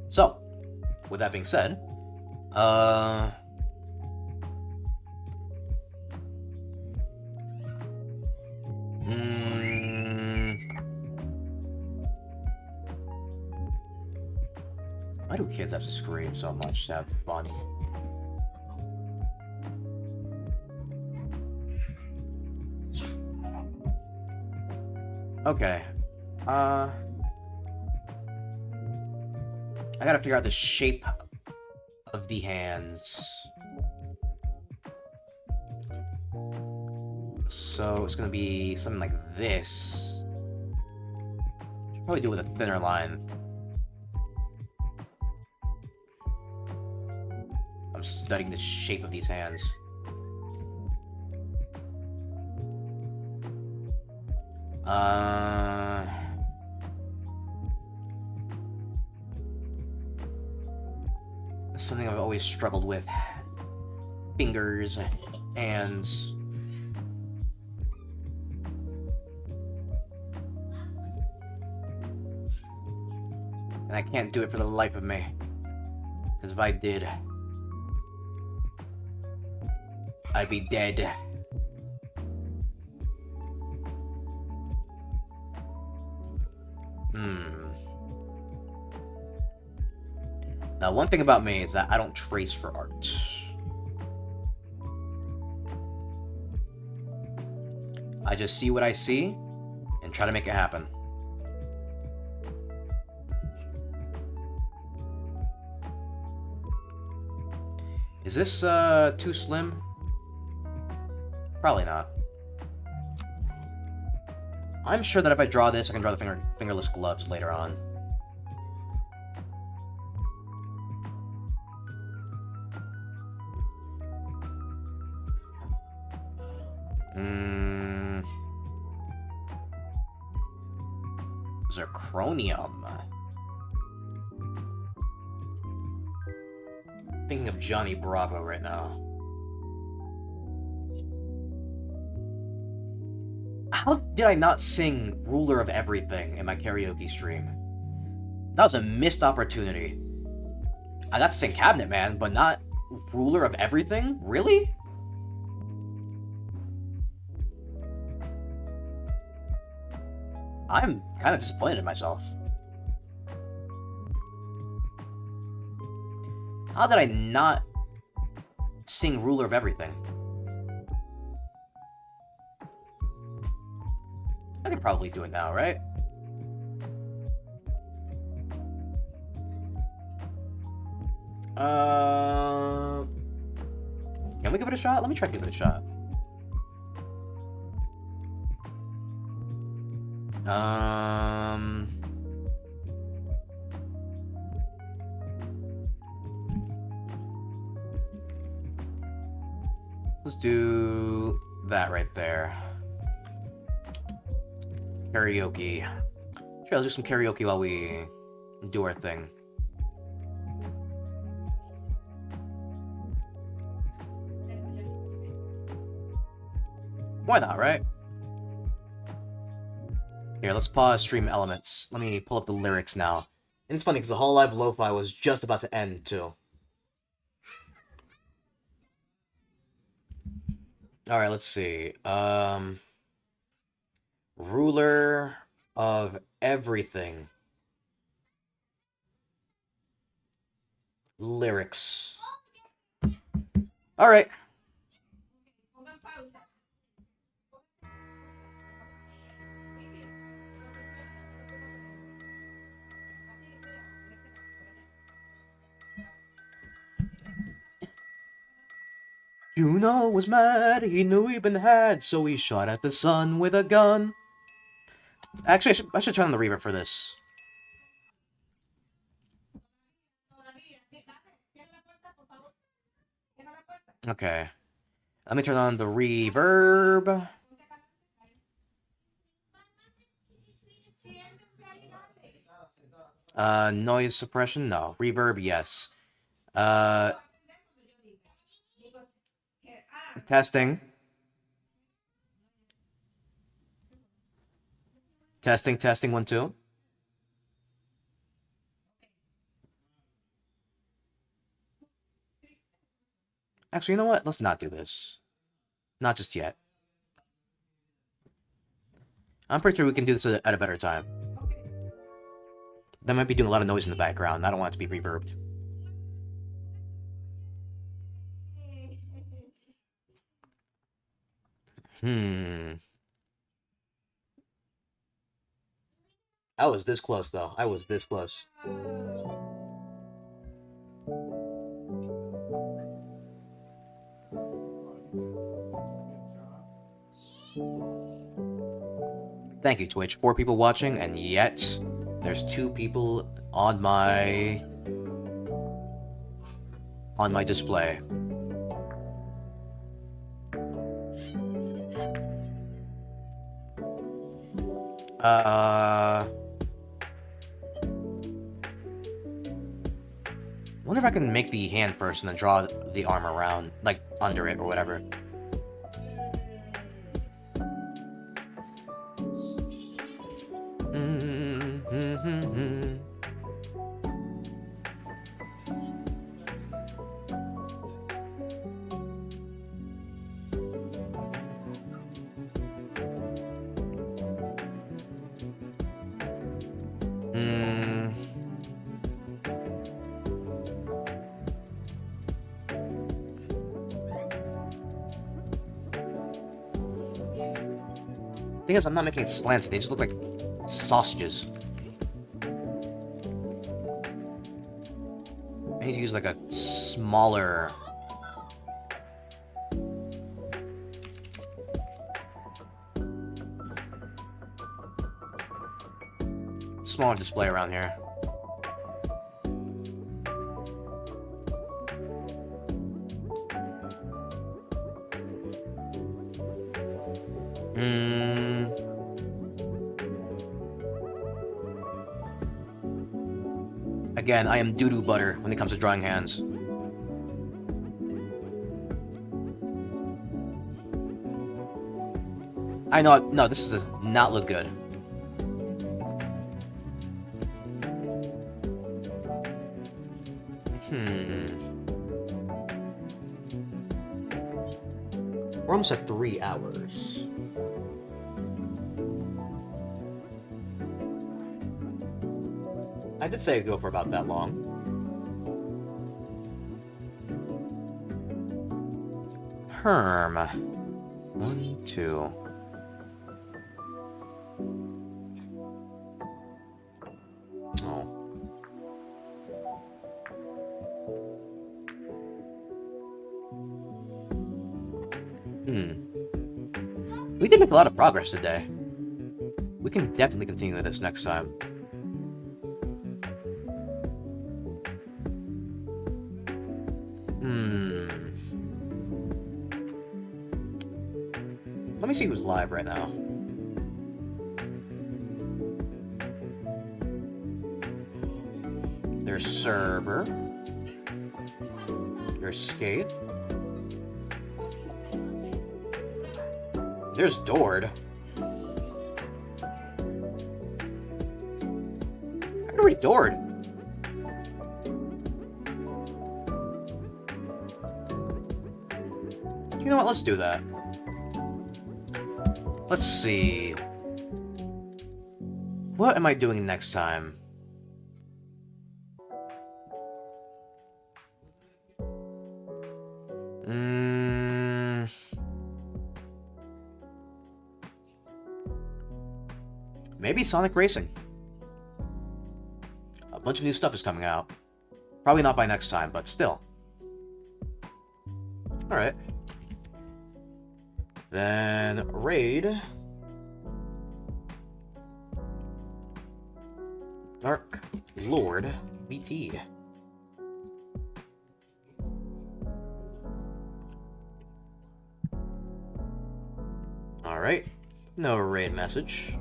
So, with that being said, why do kids have to scream so much to have fun? Okay. I gotta figure out the shape of the hands. So it's gonna be something like this. Should probably do it with a thinner line. I'm studying the shape of these hands. Something I've always struggled with. Fingers, hands. And I can't do it for the life of me. Because if I did, I'd be dead. Now, one thing about me is that I don't trace for art. I just see what I see and try to make it happen. Is this too slim? Probably not. I'm sure that if I draw this, I can draw the fingerless gloves later on. Zirconium. Thinking of Johnny Bravo right now. How did I not sing Ruler of Everything in my karaoke stream? That was a missed opportunity. I got to sing Cabinet Man, but not Ruler of Everything? Really? I'm kind of disappointed in myself. How did I not sing Ruler of Everything? I can probably do it now, right? Can we give it a shot? Let me try to give it a shot. Let's do that right there. Karaoke. Sure, let's do some karaoke while we do our thing. Why not, right? Here, let's pause stream elements. Let me pull up the lyrics now. And it's funny because the Whole Live Lo-Fi was just about to end, too. Alright, let's see. Ruler of Everything. Lyrics. Alright. Juno was mad, he knew he'd been had, so he shot at the sun with a gun. Actually, I should turn on the reverb for this. Okay. Let me turn on the reverb. Noise suppression? No. Reverb? Yes. Uh, testing. Testing, testing, 1, 2. Actually, you know what? Let's not do this. Not just yet. I'm pretty sure we can do this at a better time. That might be doing a lot of noise in the background. I don't want it to be reverbed. Hmm. I was this close, though. I was this close. Thank you, Twitch. 4 people watching, and yet there's 2 people on my display. Wonder if I can make the hand first and then draw the arm around, like under it or whatever. Thing is, I'm not making it slanted. They just look like sausages. I need to use like a smaller... smaller display around here. Again, I am doo-doo butter when it comes to drawing hands. I know, no, this does not look good. We're almost at 3 hours. I did say I'd go for about that long. Herm. 1, 2. Oh. We did make a lot of progress today. We can definitely continue this next time. Let me see who's live right now. There's Cerber. There's Scathe. There's Dord. I can read Dord. You know what? Let's do that. Let's see. What am I doing next time? Maybe Sonic Racing. A bunch of new stuff is coming out. Probably not by next time, but still. Alright. Then Raid. Dark Lord BT. Alright. No raid message.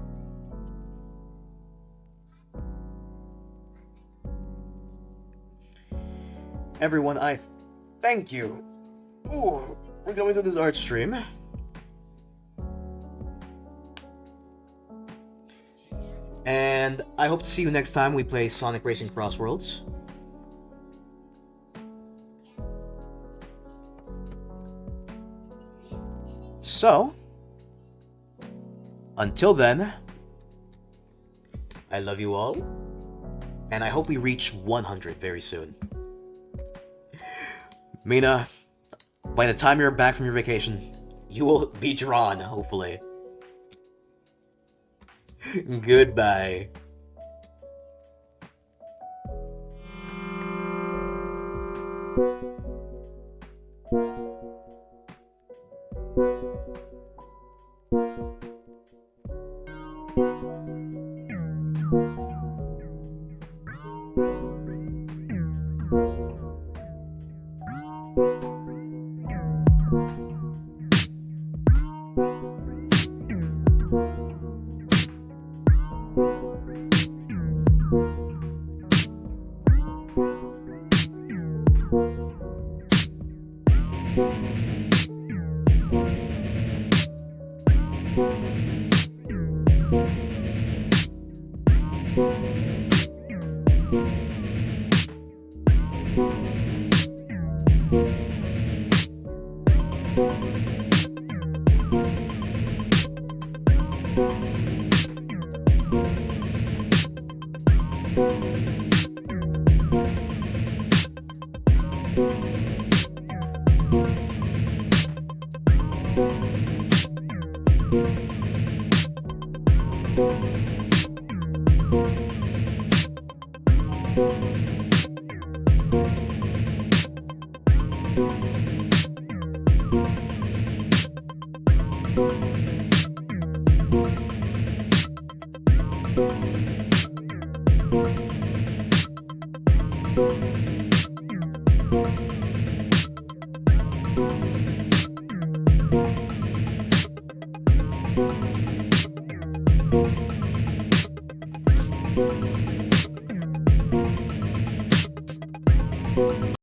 everyone, I thank you. Ooh, we're going to this art stream. And I hope to see you next time we play Sonic Racing Crossworlds. So, until then, I love you all, and I hope we reach 100 very soon. Mina, by the time you're back from your vacation, you will be drawn, hopefully. Goodbye.